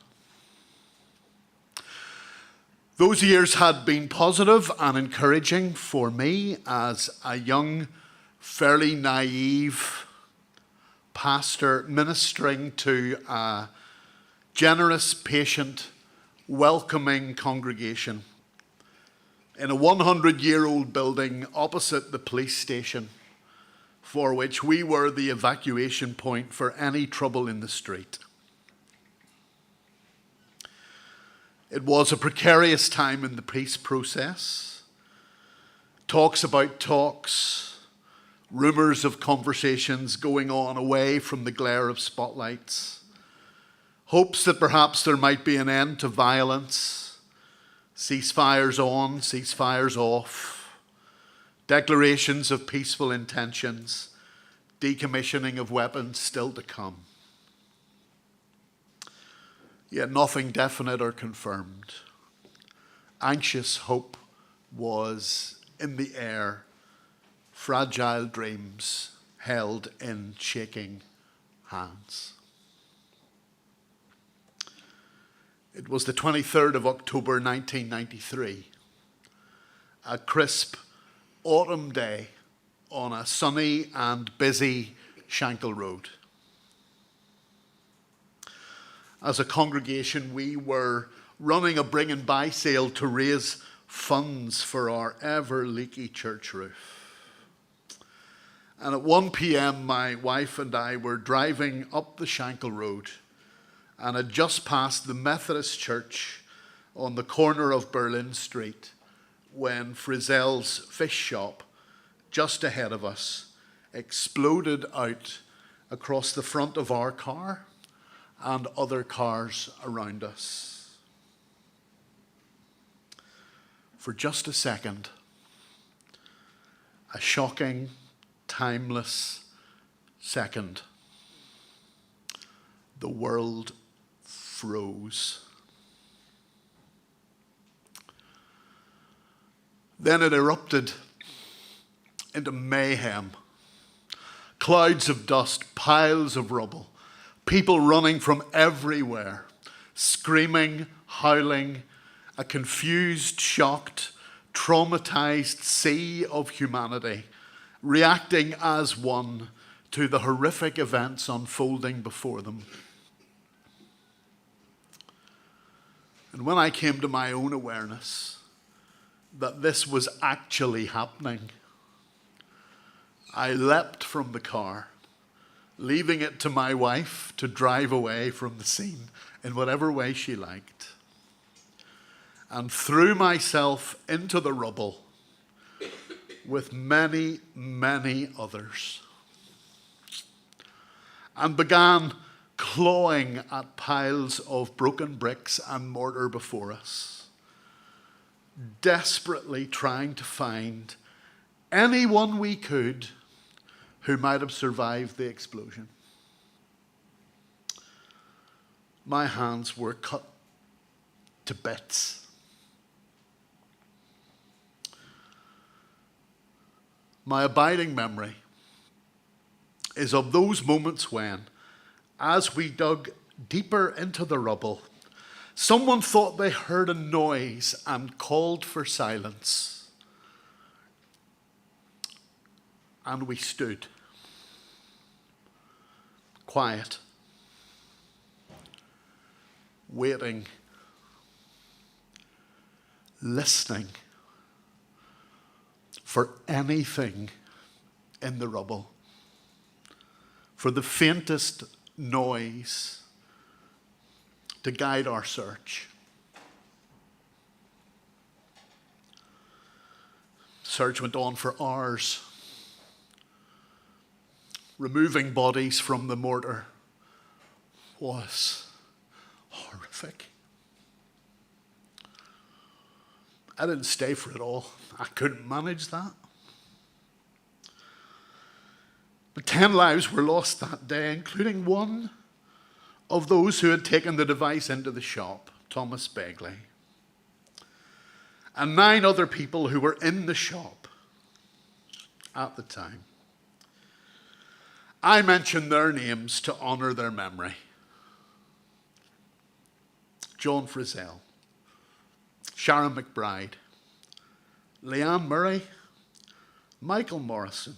Those years had been positive and encouraging for me as a young, fairly naive pastor ministering to a generous, patient, welcoming congregation in a 100-year-old building opposite the police station, for which we were the evacuation point for any trouble in the street. It was a precarious time in the peace process. Talks about talks, rumours of conversations going on away from the glare of spotlights, hopes that perhaps there might be an end to violence, ceasefires on, ceasefires off, declarations of peaceful intentions, decommissioning of weapons still to come. Yet nothing definite or confirmed. Anxious hope was in the air, fragile dreams held in shaking hands. It was the 23rd of October 1993, a crisp autumn day on a sunny and busy Shankill Road. As a congregation, we were running a bring and buy sale to raise funds for our ever leaky church roof. And at 1 p.m, my wife and I were driving up the Shankill Road and had just passed the Methodist church on the corner of Berlin Street when Frizzell's fish shop, just ahead of us, exploded out across the front of our car and other cars around us. For just a second, a shocking, timeless second, the world froze. Then it erupted into mayhem. Clouds of dust, piles of rubble, people running from everywhere, screaming, howling, a confused, shocked, traumatized sea of humanity, reacting as one to the horrific events unfolding before them. And when I came to my own awareness that this was actually happening, I leapt from the car, leaving it to my wife to drive away from the scene in whatever way she liked, and threw myself into the rubble with many, many others, and began clawing at piles of broken bricks and mortar before us, desperately trying to find anyone we could who might have survived the explosion. My hands were cut to bits. My abiding memory is of those moments when, as we dug deeper into the rubble, someone thought they heard a noise and called for silence. And we stood, quiet, waiting, listening for anything in the rubble, for the faintest noise to guide our search. Search went on for hours, removing bodies from the mortar was horrific. I didn't stay for it all. I couldn't manage that. But 10 lives were lost that day, including one of those who had taken the device into the shop, Thomas Begley, and 9 other people who were in the shop at the time. I mention their names to honour their memory. John Frizzell, Sharon McBride, Leanne Murray, Michael Morrison,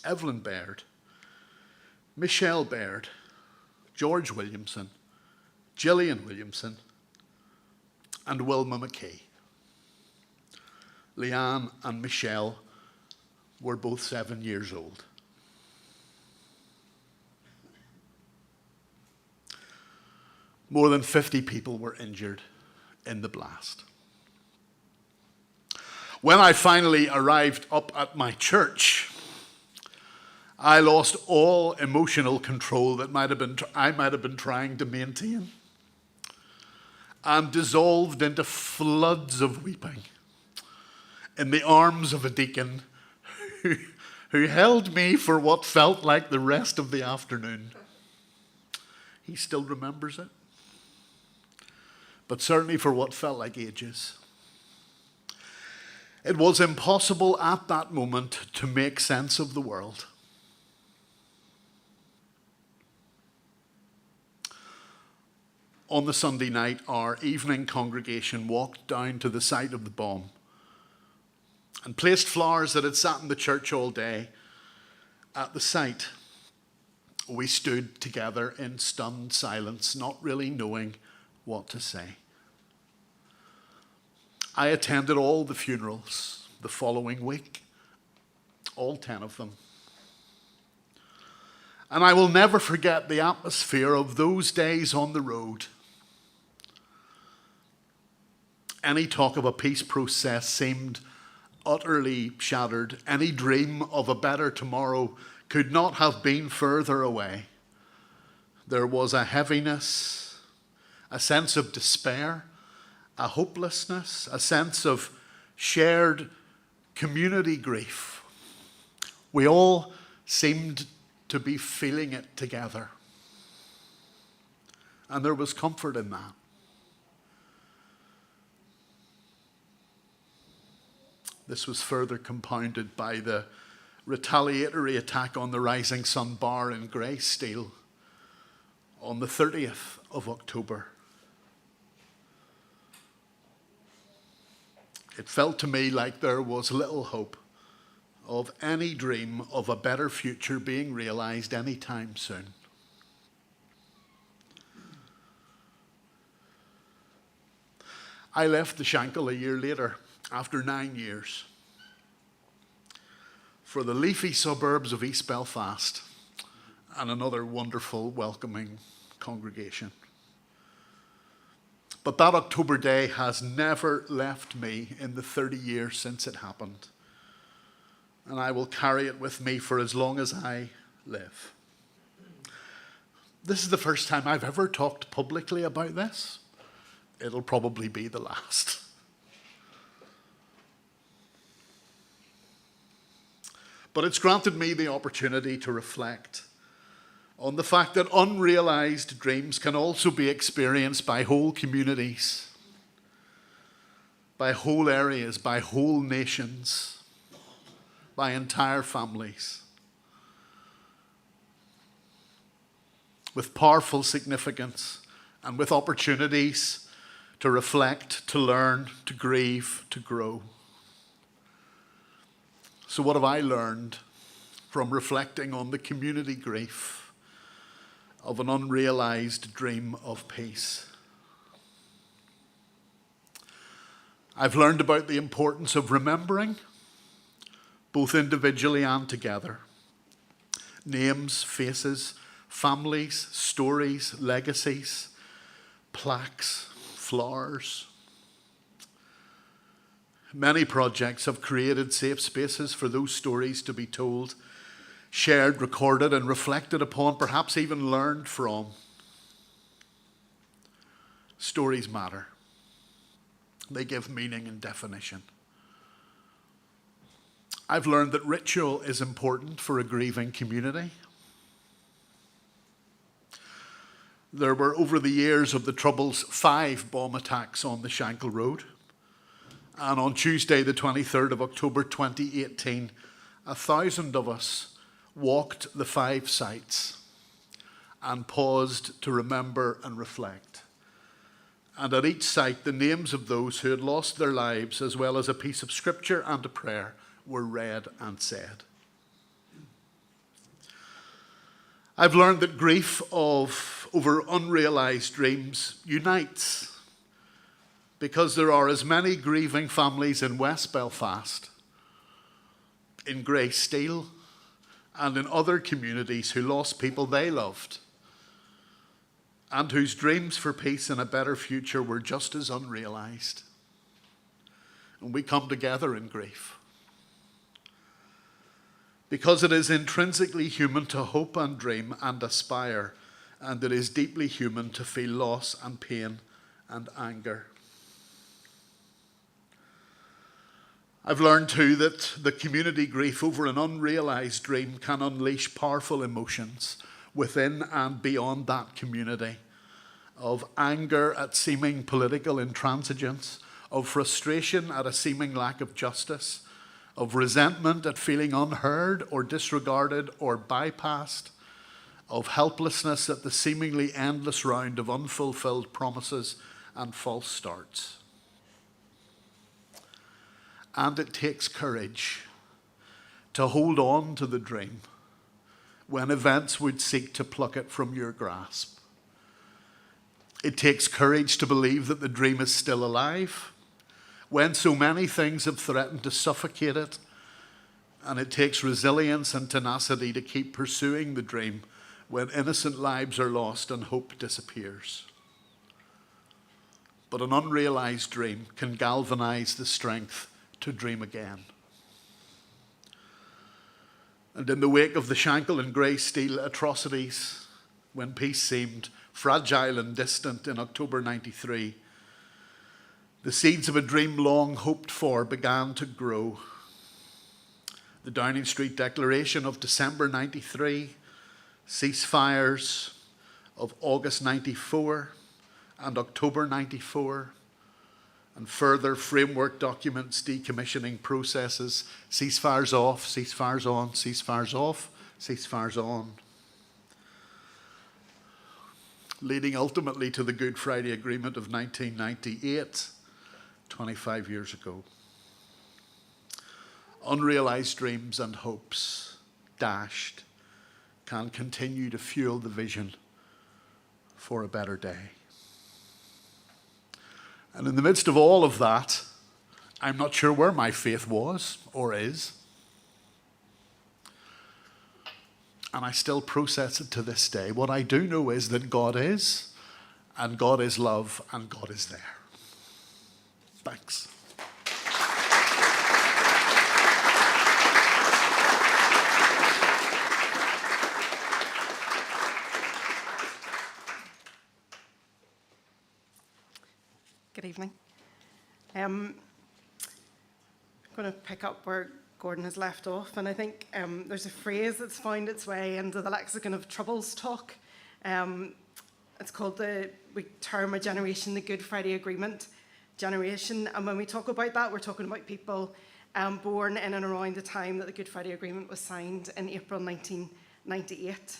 Evelyn Baird, Michelle Baird, George Williamson, Gillian Williamson, and Wilma McKay. Leanne and Michelle were both 7 years old. More than 50 people were injured in the blast. When I finally arrived up at my church, I lost all emotional control that I might have been trying to maintain, and dissolved into floods of weeping in the arms of a deacon who held me for what felt like the rest of the afternoon. He still remembers it, but certainly for what felt like ages. It was impossible at that moment to make sense of the world. On the Sunday night, our evening congregation walked down to the site of the bomb and placed flowers that had sat in the church all day at the site. We stood together in stunned silence, not really knowing what to say. I attended all the funerals the following week, all 10 of them. And I will never forget the atmosphere of those days on the road. Any talk of a peace process seemed utterly shattered. Any dream of a better tomorrow could not have been further away. There was a heaviness, a sense of despair, a hopelessness, a sense of shared community grief. We all seemed to be feeling it together. And there was comfort in that. This was further compounded by the retaliatory attack on the Rising Sun Bar in Greysteel on the 30th of October. It felt to me like there was little hope of any dream of a better future being realized anytime soon. I left the Shankill a year later, after 9 years, for the leafy suburbs of East Belfast and another wonderful, welcoming congregation. But that October day has never left me in the 30 years since it happened. And I will carry it with me for as long as I live. This is the first time I've ever talked publicly about this. It'll probably be the last. But it's granted me the opportunity to reflect on the fact that unrealized dreams can also be experienced by whole communities, by whole areas, by whole nations, by entire families, with powerful significance and with opportunities to reflect, to learn, to grieve, to grow. So what have I learned from reflecting on the community grief of an unrealized dream of peace? I've learned about the importance of remembering, both individually and together. Names, faces, families, stories, legacies, plaques, flowers. Many projects have created safe spaces for those stories to be told, shared, recorded, and reflected upon, perhaps even learned from. Stories matter. They give meaning and definition. I've learned that ritual is important for a grieving community. There were, over the years of the Troubles, 5 bomb attacks on the Shankill Road. And on Tuesday, the 23rd of October 2018, 1,000 of us walked the 5 sites and paused to remember and reflect. And at each site, the names of those who had lost their lives, as well as a piece of scripture and a prayer, were read and said. I've learned that grief over unrealised dreams unites, because there are as many grieving families in West Belfast, in Greysteel, and in other communities who lost people they loved, and whose dreams for peace and a better future were just as unrealised. And we come together in grief, because it is intrinsically human to hope and dream and aspire, and it is deeply human to feel loss and pain and anger. I've learned too that the community grief over an unrealised dream can unleash powerful emotions within and beyond that community, of anger at seeming political intransigence, of frustration at a seeming lack of justice, of resentment at feeling unheard or disregarded or bypassed, of helplessness at the seemingly endless round of unfulfilled promises and false starts. And it takes courage to hold on to the dream when events would seek to pluck it from your grasp. It takes courage to believe that the dream is still alive when so many things have threatened to suffocate it. And it takes resilience and tenacity to keep pursuing the dream when innocent lives are lost and hope disappears. But an unrealised dream can galvanise the strength to dream again. And in the wake of the Shankill and Greysteel atrocities, when peace seemed fragile and distant in October 93, the seeds of a dream long hoped for began to grow. The Downing Street Declaration of December 93, ceasefires of August 94 and October 94, and further framework documents decommissioning processes, ceasefires off, ceasefires on, ceasefires off, ceasefires on, leading ultimately to the Good Friday Agreement of 1998, 25 years ago. Unrealised dreams and hopes, dashed, can continue to fuel the vision for a better day. And in the midst of all of that, I'm not sure where my faith was or is. And I still process it to this day. What I do know is that God is, and God is love, and God is there. Thanks. Good evening. I'm going to pick up where Gordon has left off, and I think there's a phrase that's found its way into the lexicon of Troubles talk. It's called we term a generation the Good Friday Agreement generation, and when we talk about that, we're talking about people born in and around the time that the Good Friday Agreement was signed in April 1998.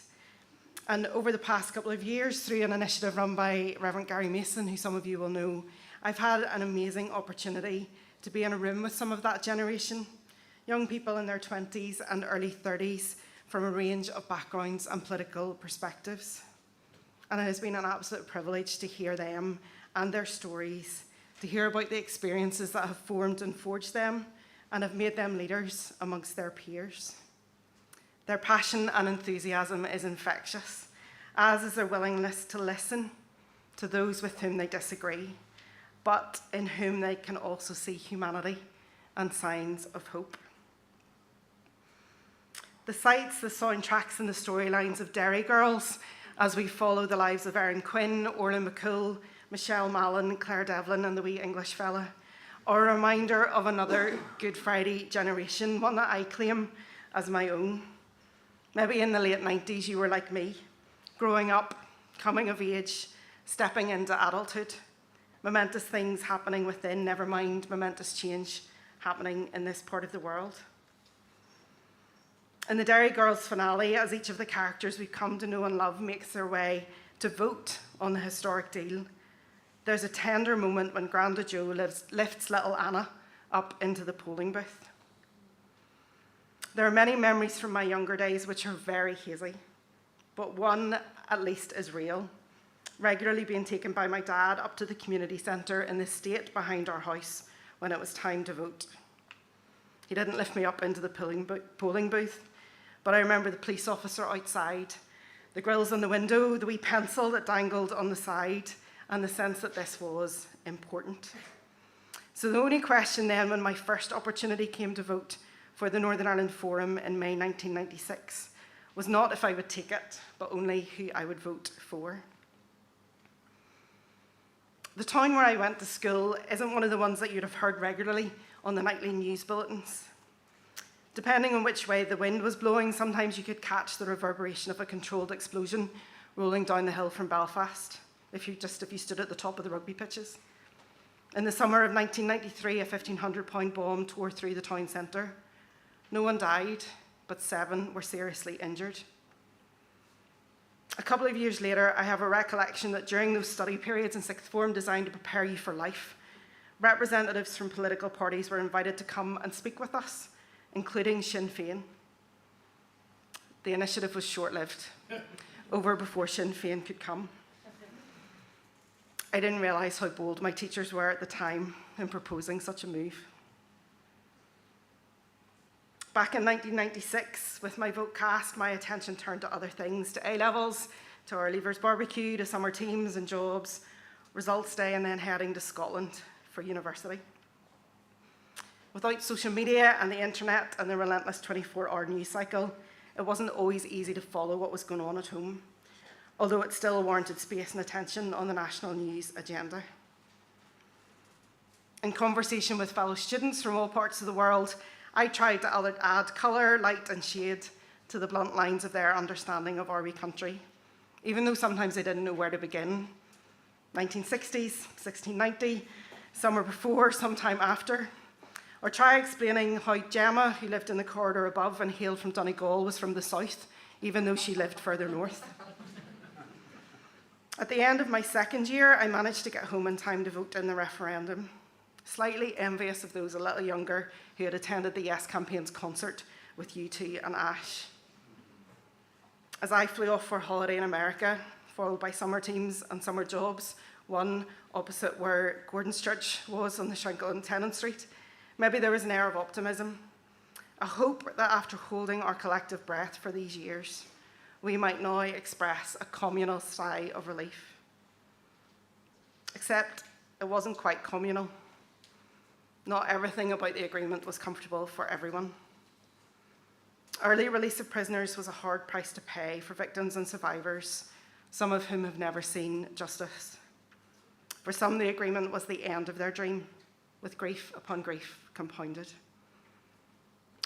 And over the past couple of years, through an initiative run by Reverend Gary Mason, who some of you will know, I've had an amazing opportunity to be in a room with some of that generation, young people in their 20s and early 30s from a range of backgrounds and political perspectives. And it has been an absolute privilege to hear them and their stories, to hear about the experiences that have formed and forged them and have made them leaders amongst their peers. Their passion and enthusiasm is infectious, as is their willingness to listen to those with whom they disagree, but in whom they can also see humanity and signs of hope. The sights, the soundtracks and the storylines of Derry Girls, as we follow the lives of Erin Quinn, Orla McCool, Michelle Mallon, Claire Devlin, and the wee English fella, are a reminder of another Good Friday generation, one that I claim as my own. Maybe in the late 90s you were like me, growing up, coming of age, stepping into adulthood. Momentous things happening within, never mind momentous change happening in this part of the world. In the Derry Girls finale, as each of the characters we've come to know and love makes their way to vote on the historic deal, there's a tender moment when Granda Joe lifts little Anna up into the polling booth. There are many memories from my younger days which are very hazy, but one at least is real. Regularly being taken by my dad up to the community centre in the estate behind our house when it was time to vote. He didn't lift me up into the polling booth, but I remember the police officer outside, the grills on the window, the wee pencil that dangled on the side, and the sense that this was important. So the only question then, when my first opportunity came to vote for the Northern Ireland Forum in May 1996, was not if I would take it, but only who I would vote for. The town where I went to school isn't one of the ones that you'd have heard regularly on the nightly news bulletins. Depending on which way the wind was blowing, sometimes you could catch the reverberation of a controlled explosion rolling down the hill from Belfast, if you stood at the top of the rugby pitches. In the summer of 1993, a 1,500-pound bomb tore through the town centre. No one died, but 7 were seriously injured. A couple of years later, I have a recollection that during those study periods in sixth form designed to prepare you for life, representatives from political parties were invited to come and speak with us, including Sinn Féin. The initiative was short-lived, over before Sinn Féin could come. I didn't realise how bold my teachers were at the time in proposing such a move. Back in 1996, with my vote cast, my attention turned to other things, to A-levels, to our leavers barbecue, to summer teams and jobs, results day, and then heading to Scotland for university. Without social media and the internet and the relentless 24-hour news cycle, it wasn't always easy to follow what was going on at home, although it still warranted space and attention on the national news agenda. In conversation with fellow students from all parts of the world, I tried to add colour, light and shade to the blunt lines of their understanding of our wee country, even though sometimes they didn't know where to begin. 1960s, 1690, summer before, sometime after. Or try explaining how Gemma, who lived in the corridor above and hailed from Donegal, was from the south, even though she lived further north. At the end of my second year, I managed to get home in time to vote in the referendum, slightly envious of those a little younger who had attended the Yes campaign's concert with U2 and Ash. As I flew off for a holiday in America, followed by summer teams and summer jobs, one opposite where Gordon's church was on the Shingle in Tennant Street, maybe there was an air of optimism, a hope that after holding our collective breath for these years, we might now express a communal sigh of relief. Except it wasn't quite communal. Not everything about the agreement was comfortable for everyone. Early release of prisoners was a hard price to pay for victims and survivors, some of whom have never seen justice. For some, the agreement was the end of their dream, with grief upon grief compounded.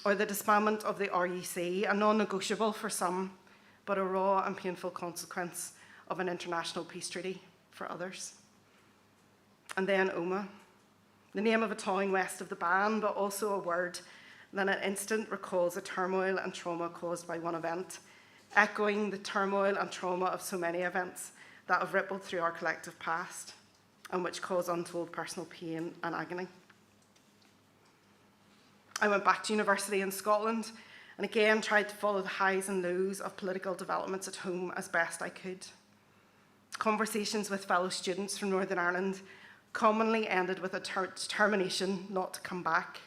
Or the disbandment of the RUC, a non-negotiable for some, but a raw and painful consequence of an international peace treaty for others. And then Omagh, the name of a town west of the Ban, but also a word that in an instant recalls the turmoil and trauma caused by one event, echoing the turmoil and trauma of so many events that have rippled through our collective past and which cause untold personal pain and agony. I went back to university in Scotland and again tried to follow the highs and lows of political developments at home as best I could. Conversations with fellow students from Northern Ireland commonly ended with a determination not to come back,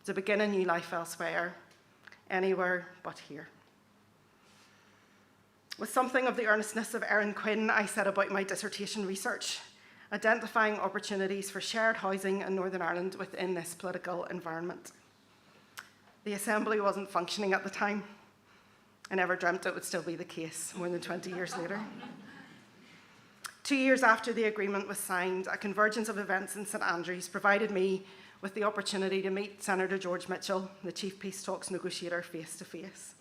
to begin a new life elsewhere, anywhere but here. With something of the earnestness of Erin Quinn, I set about my dissertation research, identifying opportunities for shared housing in Northern Ireland within this political environment. The Assembly wasn't functioning at the time. I never dreamt it would still be the case more than 20 years later. 2 years after the agreement was signed, a convergence of events in St Andrews provided me with the opportunity to meet Senator George Mitchell, the Chief Peace Talks negotiator, face to face.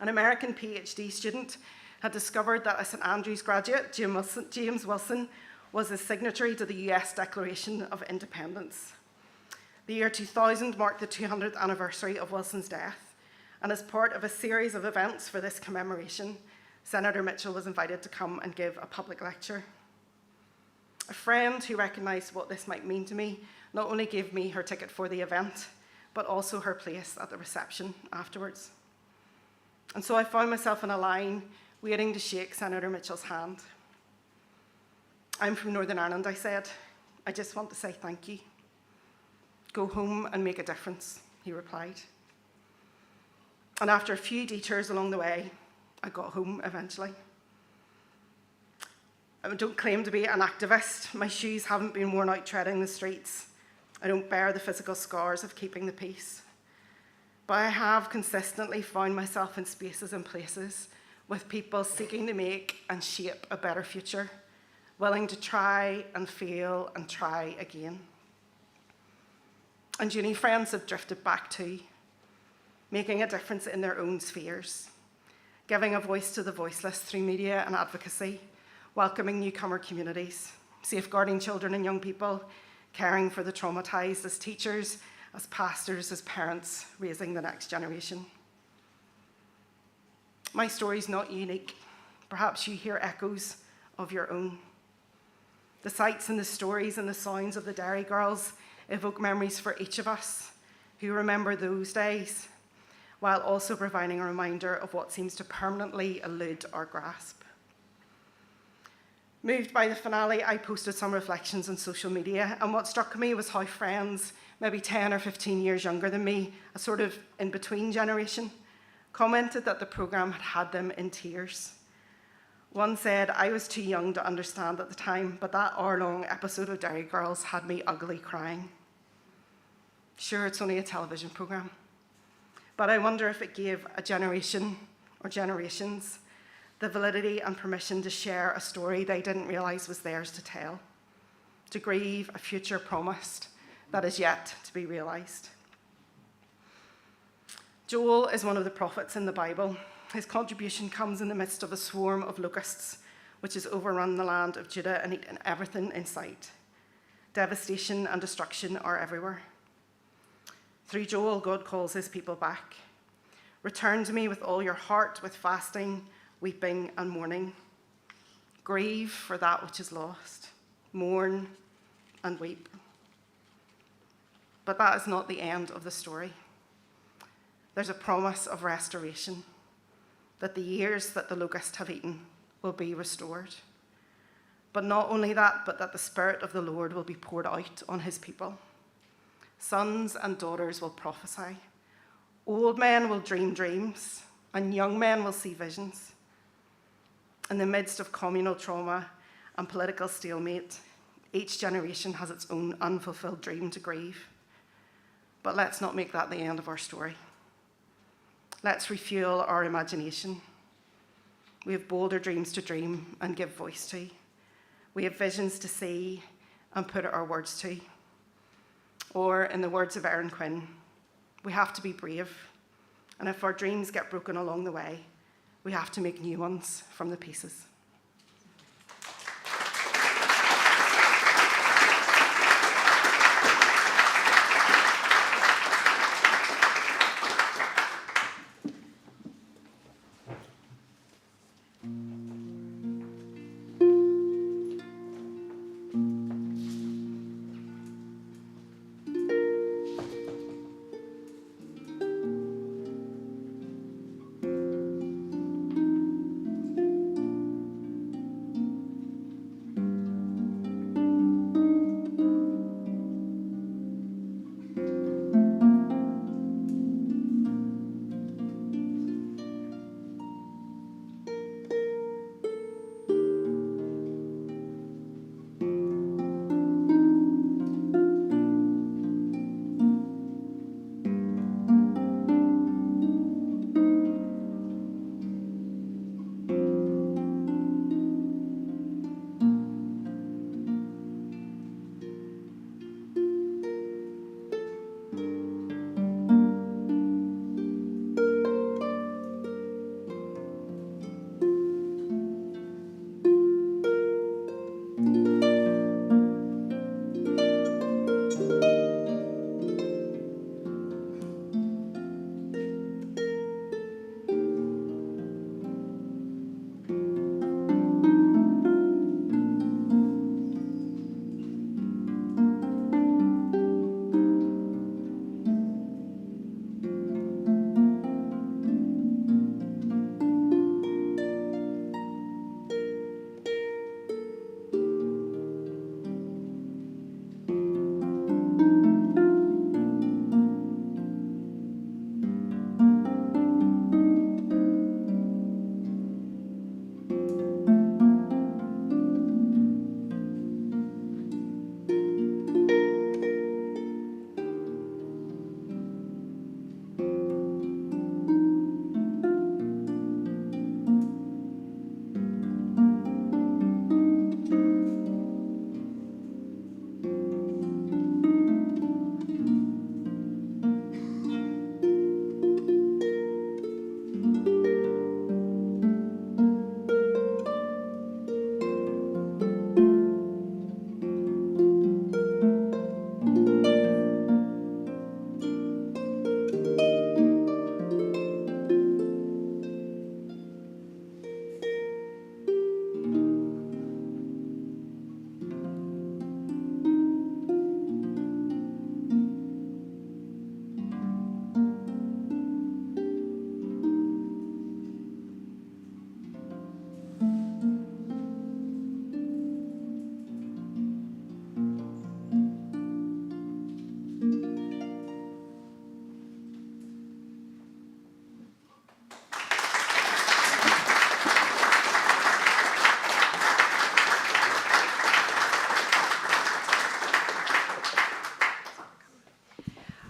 An American PhD student had discovered that a St Andrews graduate, James Wilson, was a signatory to the US Declaration of Independence. The year 2000 marked the 200th anniversary of Wilson's death, and as part of a series of events for this commemoration, Senator Mitchell was invited to come and give a public lecture. A friend who recognised what this might mean to me not only gave me her ticket for the event, but also her place at the reception afterwards. And so I found myself in a line waiting to shake Senator Mitchell's hand. I'm from Northern Ireland, I said. I just want to say thank you. Go home and make a difference, he replied. And after a few detours along the way, I got home eventually. I don't claim to be an activist. My shoes haven't been worn out treading the streets. I don't bear the physical scars of keeping the peace. But I have consistently found myself in spaces and places with people seeking to make and shape a better future, willing to try and fail and try again. And uni friends have drifted back too, making a difference in their own spheres, giving a voice to the voiceless through media and advocacy, welcoming newcomer communities, safeguarding children and young people, caring for the traumatised as teachers, as pastors, as parents, raising the next generation. My story's not unique. Perhaps you hear echoes of your own. The sights and the stories and the sounds of the Dairy Girls evoke memories for each of us who remember those days, while also providing a reminder of what seems to permanently elude our grasp. Moved by the finale, I posted some reflections on social media, and what struck me was how friends, maybe 10 or 15 years younger than me, a sort of in-between generation, commented that the programme had had them in tears. One said, I was too young to understand at the time, but that hour-long episode of Dairy Girls had me ugly crying. Sure, it's only a television programme, but I wonder if it gave a generation or generations the validity and permission to share a story they didn't realise was theirs to tell, to grieve a future promised that is yet to be realised. Joel is one of the prophets in the Bible. His contribution comes in the midst of a swarm of locusts, which has overrun the land of Judah and eaten everything in sight. Devastation and destruction are everywhere. Through Joel, God calls his people back. Return to me with all your heart, with fasting, weeping, and mourning. Grieve for that which is lost. Mourn and weep. But that is not the end of the story. There's a promise of restoration, that the years that the locusts have eaten will be restored. But not only that, but that the Spirit of the Lord will be poured out on his people. Sons and daughters will prophesy. Old men will dream dreams, and young men will see visions. In the midst of communal trauma and political stalemate, each generation has its own unfulfilled dream to grieve. But let's not make that the end of our story. Let's refuel our imagination. We have bolder dreams to dream and give voice to. We have visions to see and put our words to. Or, in the words of Erin Quinn, we have to be brave. And if our dreams get broken along the way, we have to make new ones from the pieces.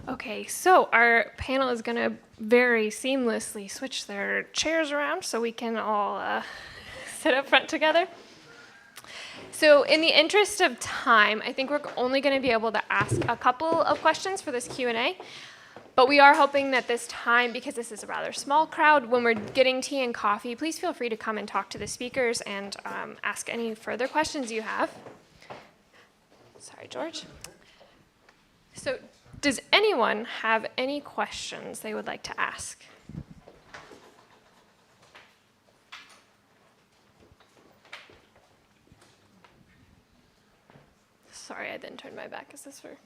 Okay, so our panel is going to very seamlessly switch their chairs around so we can all sit up front together. So in the interest of time, I think we're only going to be able to ask a couple of questions for this Q&A. But we are hoping that this time, because this is a rather small crowd, when we're getting tea and coffee, please feel free to come and talk to the speakers and ask any further questions you have. Sorry, George. So does anyone have any questions they would like to ask? Sorry, I then turned my back. Is this for?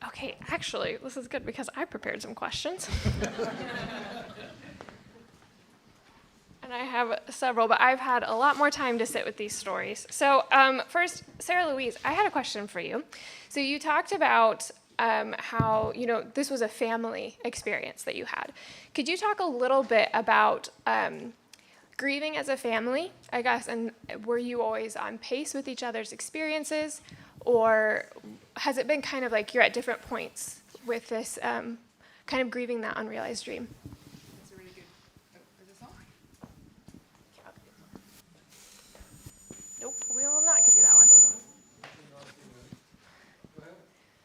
Okay, actually, this is good because I prepared some questions. And I have several, but I've had a lot more time to sit with these stories. So first, Sara-Louise, I had a question for you. So you talked about how, this was a family experience that you had. Could you talk a little bit about grieving as a family, I guess, and were you always on pace with each other's experiences? Or has it been kind of like you're at different points with this kind of grieving that unrealized dream? That's a really good. Is this on? Nope, we will not give you that one. Hello?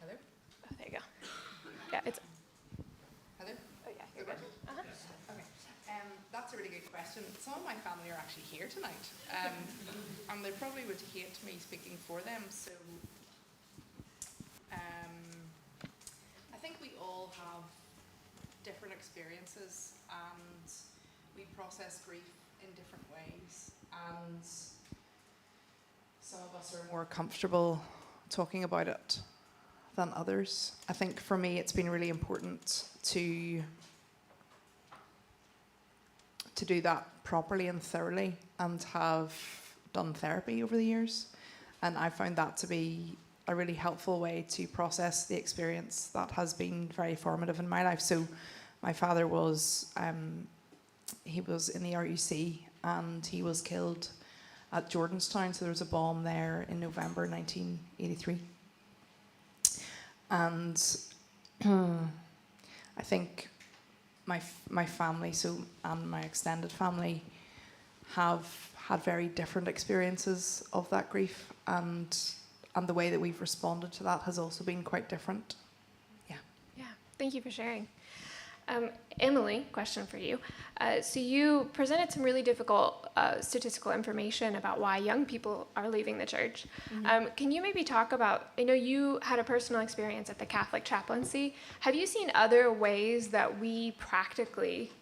Oh, there you go. Yeah, it's. Hello? Oh, yeah, you're good. Uh-huh. Okay. That's a really good question. Some of my family are actually here tonight, and they probably would hate me speaking for them. So, I think we all have different experiences, and we process grief in different ways. And some of us are more comfortable talking about it than others. I think for me, it's been really important to do that properly and thoroughly, and have done therapy over the years. And I found that to be a really helpful way to process the experience that has been very formative in my life. So my father was, he was in the RUC, and he was killed at Jordanstown. So there was a bomb there in November 1983. And I think my family, and my extended family, have had very different experiences of that grief, and the way that we've responded to that has also been quite different. Yeah. Yeah, thank you for sharing. Emily, question for you. So you presented some really difficult statistical information about why young people are leaving the church. Mm-hmm. Can you maybe talk about, I know you had a personal experience at the Catholic chaplaincy. Have you seen other ways that we practically,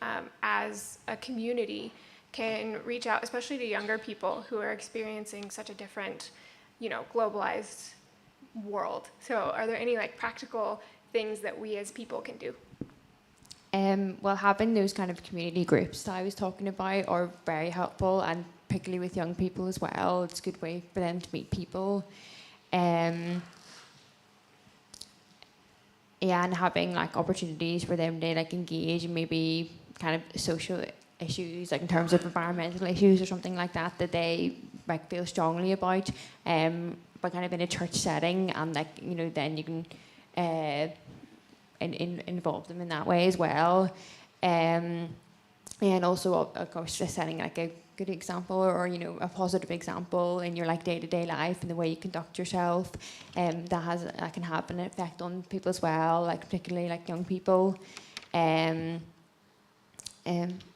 as a community, can reach out, especially to younger people who are experiencing such a different, globalized world? So are there any practical things that we as people can do? Well, having those kind of community groups that I was talking about are very helpful, and particularly with young people as well. It's a good way for them to meet people. And having opportunities for them to engage in maybe kind of social issues, in terms of environmental issues or something like that they feel strongly about, but kind of in a church setting, and then you can involve them in that way as well, and also of course just setting a good example, or a positive example in your day-to-day life and the way you conduct yourself, that can have an effect on people as well, particularly young people.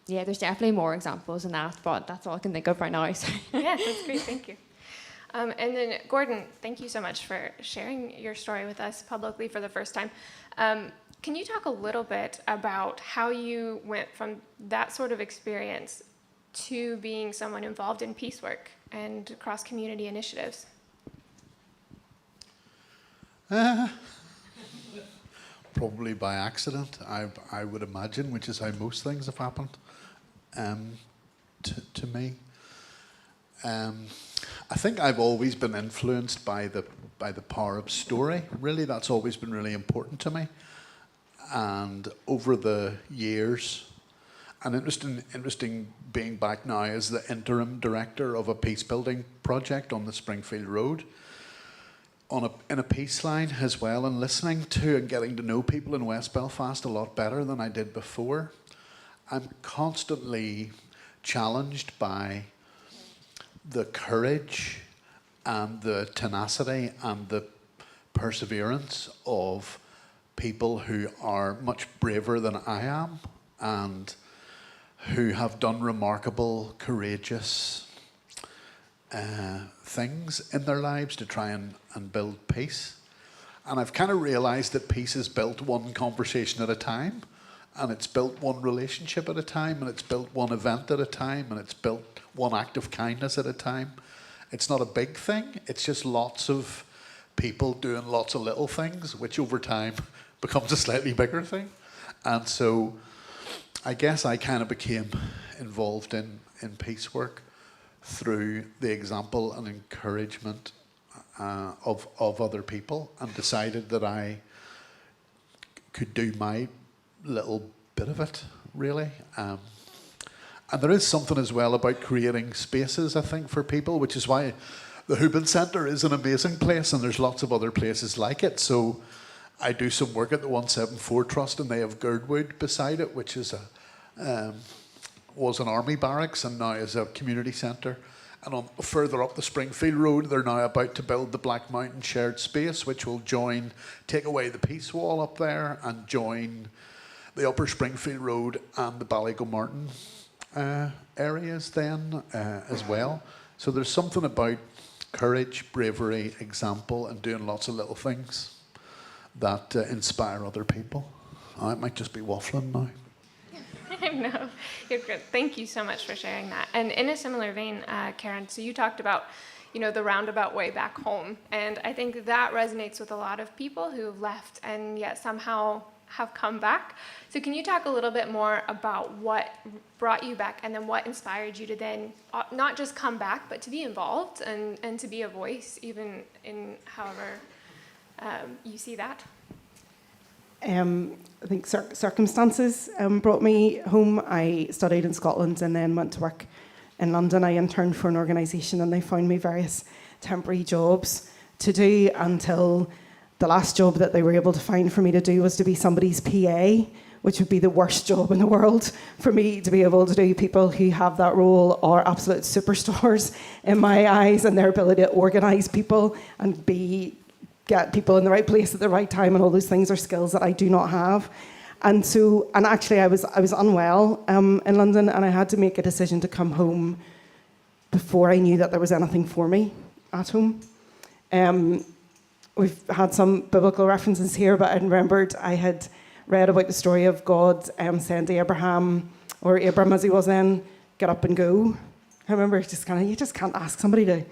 Yeah, there's definitely more examples than that, but that's all I can think of right now. So. Yeah, that's great, thank you. And then Gordon, thank you so much for sharing your story with us publicly for the first time. Can you talk a little bit about how you went from that sort of experience to being someone involved in peace work and cross-community initiatives? Probably by accident, I would imagine, which is how most things have happened to me. I think I've always been influenced by the power of story. Really, that's always been really important to me. And over the years, And interesting being back now as the interim director of a peace building project on the Springfield Road, in a peace line as well, and listening to and getting to know people in West Belfast a lot better than I did before. I'm constantly challenged by the courage and the tenacity and the perseverance of people who are much braver than I am and who have done remarkable, courageous things in their lives to try and build peace. And I've kind of realised that peace is built one conversation at a time, and it's built one relationship at a time, and it's built one event at a time, and it's built one act of kindness at a time. It's not a big thing, it's just lots of people doing lots of little things, which over time becomes a slightly bigger thing. And so I guess I kind of became involved in peace work through the example and encouragement of other people, and decided that I could do my little bit of it, really. And there is something as well about creating spaces, I think, for people, which is why the Housekeeping Centre is an amazing place, and there's lots of other places like it. So I do some work at the 174 Trust, and they have Girdwood beside it, which is was an army barracks and now is a community centre. And further up the Springfield Road, they're now about to build the Black Mountain Shared Space, which will take away the Peace Wall up there and join the Upper Springfield Road and the Ballygomartin areas then as well. So there's something about courage, bravery, example, and doing lots of little things that inspire other people. I might just be waffling now. No, you're good. Thank you so much for sharing that. And in a similar vein, Karen, so you talked about, the roundabout way back home. And I think that resonates with a lot of people who have left and yet somehow have come back. So can you talk a little bit more about what brought you back, and then what inspired you to then not just come back, but to be involved and to be a voice, even in however you see that? I think circumstances brought me home. I studied in Scotland and then went to work in London. I interned for an organisation, and they found me various temporary jobs to do until the last job that they were able to find for me to do was to be somebody's PA, which would be the worst job in the world for me to be able to do. People who have that role are absolute superstars in my eyes, and their ability to organise people and get people in the right place at the right time, and all those things are skills that I do not have. And actually I was unwell in London, and I had to make a decision to come home before I knew that there was anything for me at home. We've had some biblical references here, but I remembered I had read about the story of God saying to Abraham, or Abram as he was then, get up and go. I remember you just can't ask somebody to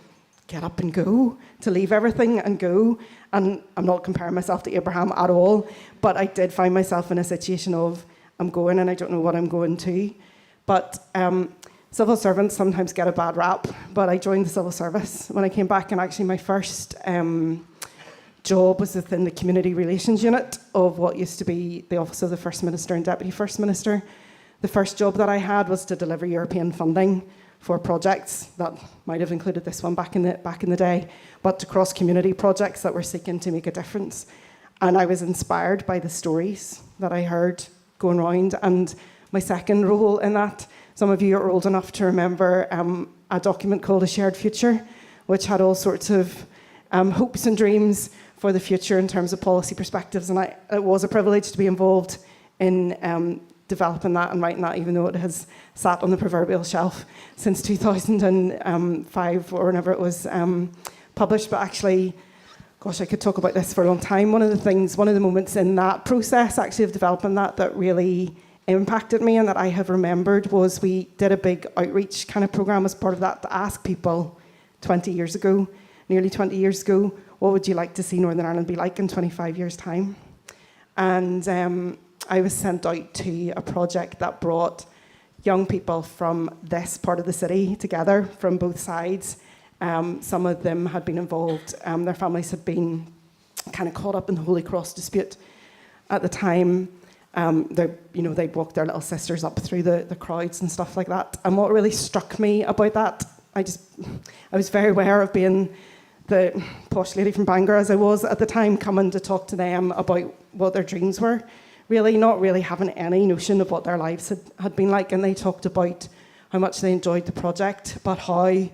get up and go, to leave everything and go. And I'm not comparing myself to Abraham at all, but I did find myself in a situation of, I'm going and I don't know what I'm going to. But civil servants sometimes get a bad rap, but I joined the civil service when I came back, and actually my first job was within the community relations unit of what used to be the Office of the First Minister and Deputy First Minister. The first job that I had was to deliver European funding for projects that might have included this one back in the day, but to cross-community projects that were seeking to make a difference. And I was inspired by the stories that I heard going around. And my second role in that, some of you are old enough to remember a document called A Shared Future, which had all sorts of hopes and dreams for the future in terms of policy perspectives. And it was a privilege to be involved in developing that and writing that, even though it has sat on the proverbial shelf since 2005 or whenever it was published. But actually, gosh, I could talk about this for a long time. One of the moments in that process actually of developing that really impacted me and that I have remembered was we did a big outreach kind of program as part of that to ask people nearly 20 years ago, what would you like to see Northern Ireland be like in 25 years' time? And I was sent out to a project that brought young people from this part of the city together from both sides. Some of them had been involved, their families had been kind of caught up in the Holy Cross dispute at the time. They'd walk their little sisters up through the crowds and stuff like that. And what really struck me about that, I was very aware of being the posh lady from Bangor as I was at the time, coming to talk to them about what their dreams were, really not really having any notion of what their lives had been like. And they talked about how much they enjoyed the project, but how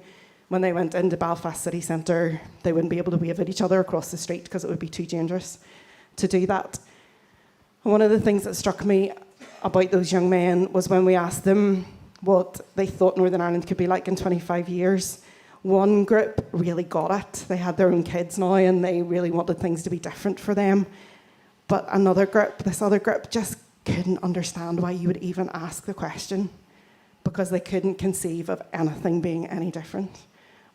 when they went into Belfast City Centre, they wouldn't be able to wave at each other across the street because it would be too dangerous to do that. And one of the things that struck me about those young men was when we asked them what they thought Northern Ireland could be like in 25 years. One group really got it. They had their own kids now and they really wanted things to be different for them. But this other group just couldn't understand why you would even ask the question, because they couldn't conceive of anything being any different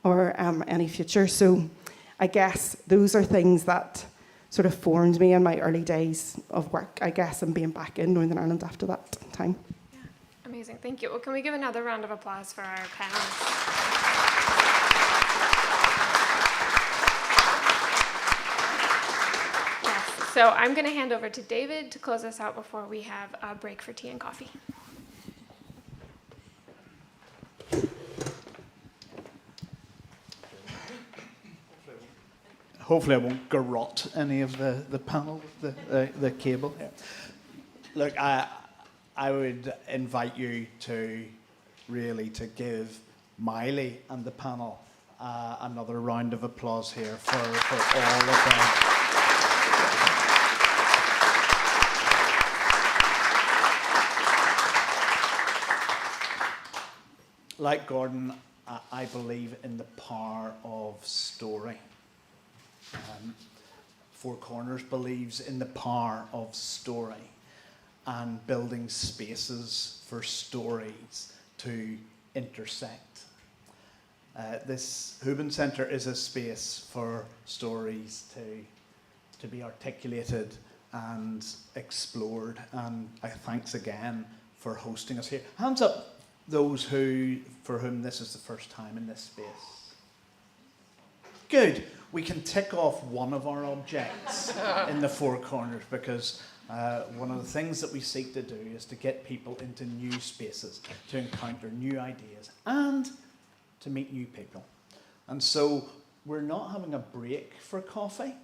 or any future. So I guess those are things that sort of formed me in my early days of work, I guess, and being back in Northern Ireland after that time. Yeah, amazing. Thank you. Well, can we give another round of applause for our panelists? Yes. So I'm going to hand over to David to close us out before we have a break for tea and coffee. Hopefully I won't garrot any of the panel with the cable. Yeah. Look, I would invite you to give Miley and the panel another round of applause here for all of them. Like Gordon, I believe in the power of story. Four Corners believes in the power of story and building spaces for stories to intersect. This Housekeeping Centre is a space for stories to be articulated and explored. And thanks again for hosting us here. Hands up those for whom this is the first time in this space. Good. We can tick off one of our objects in the Four Corners, because one of the things that we seek to do is to get people into new spaces, to encounter new ideas, and to meet new people. And so we're not having a break for coffee.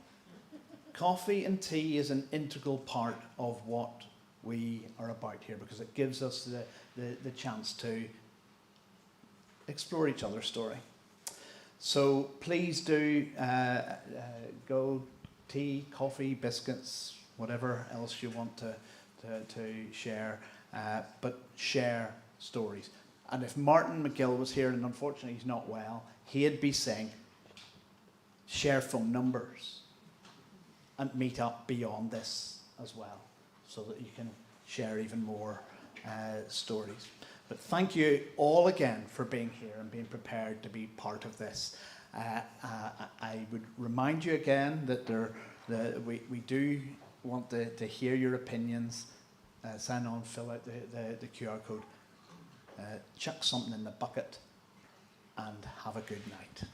Coffee and tea is an integral part of what we are about here, because it gives us the chance to explore each other's story. So please do go tea, coffee, biscuits, whatever else you want to share, but share stories. And if Martin McGill was here, and unfortunately he's not well, he'd be saying, share phone numbers and meet up beyond this as well, so that you can share even more stories. But thank you all again for being here and being prepared to be part of this. I would remind you again that we do want to hear your opinions. Sign on, fill out the QR code, chuck something in the bucket, and have a good night.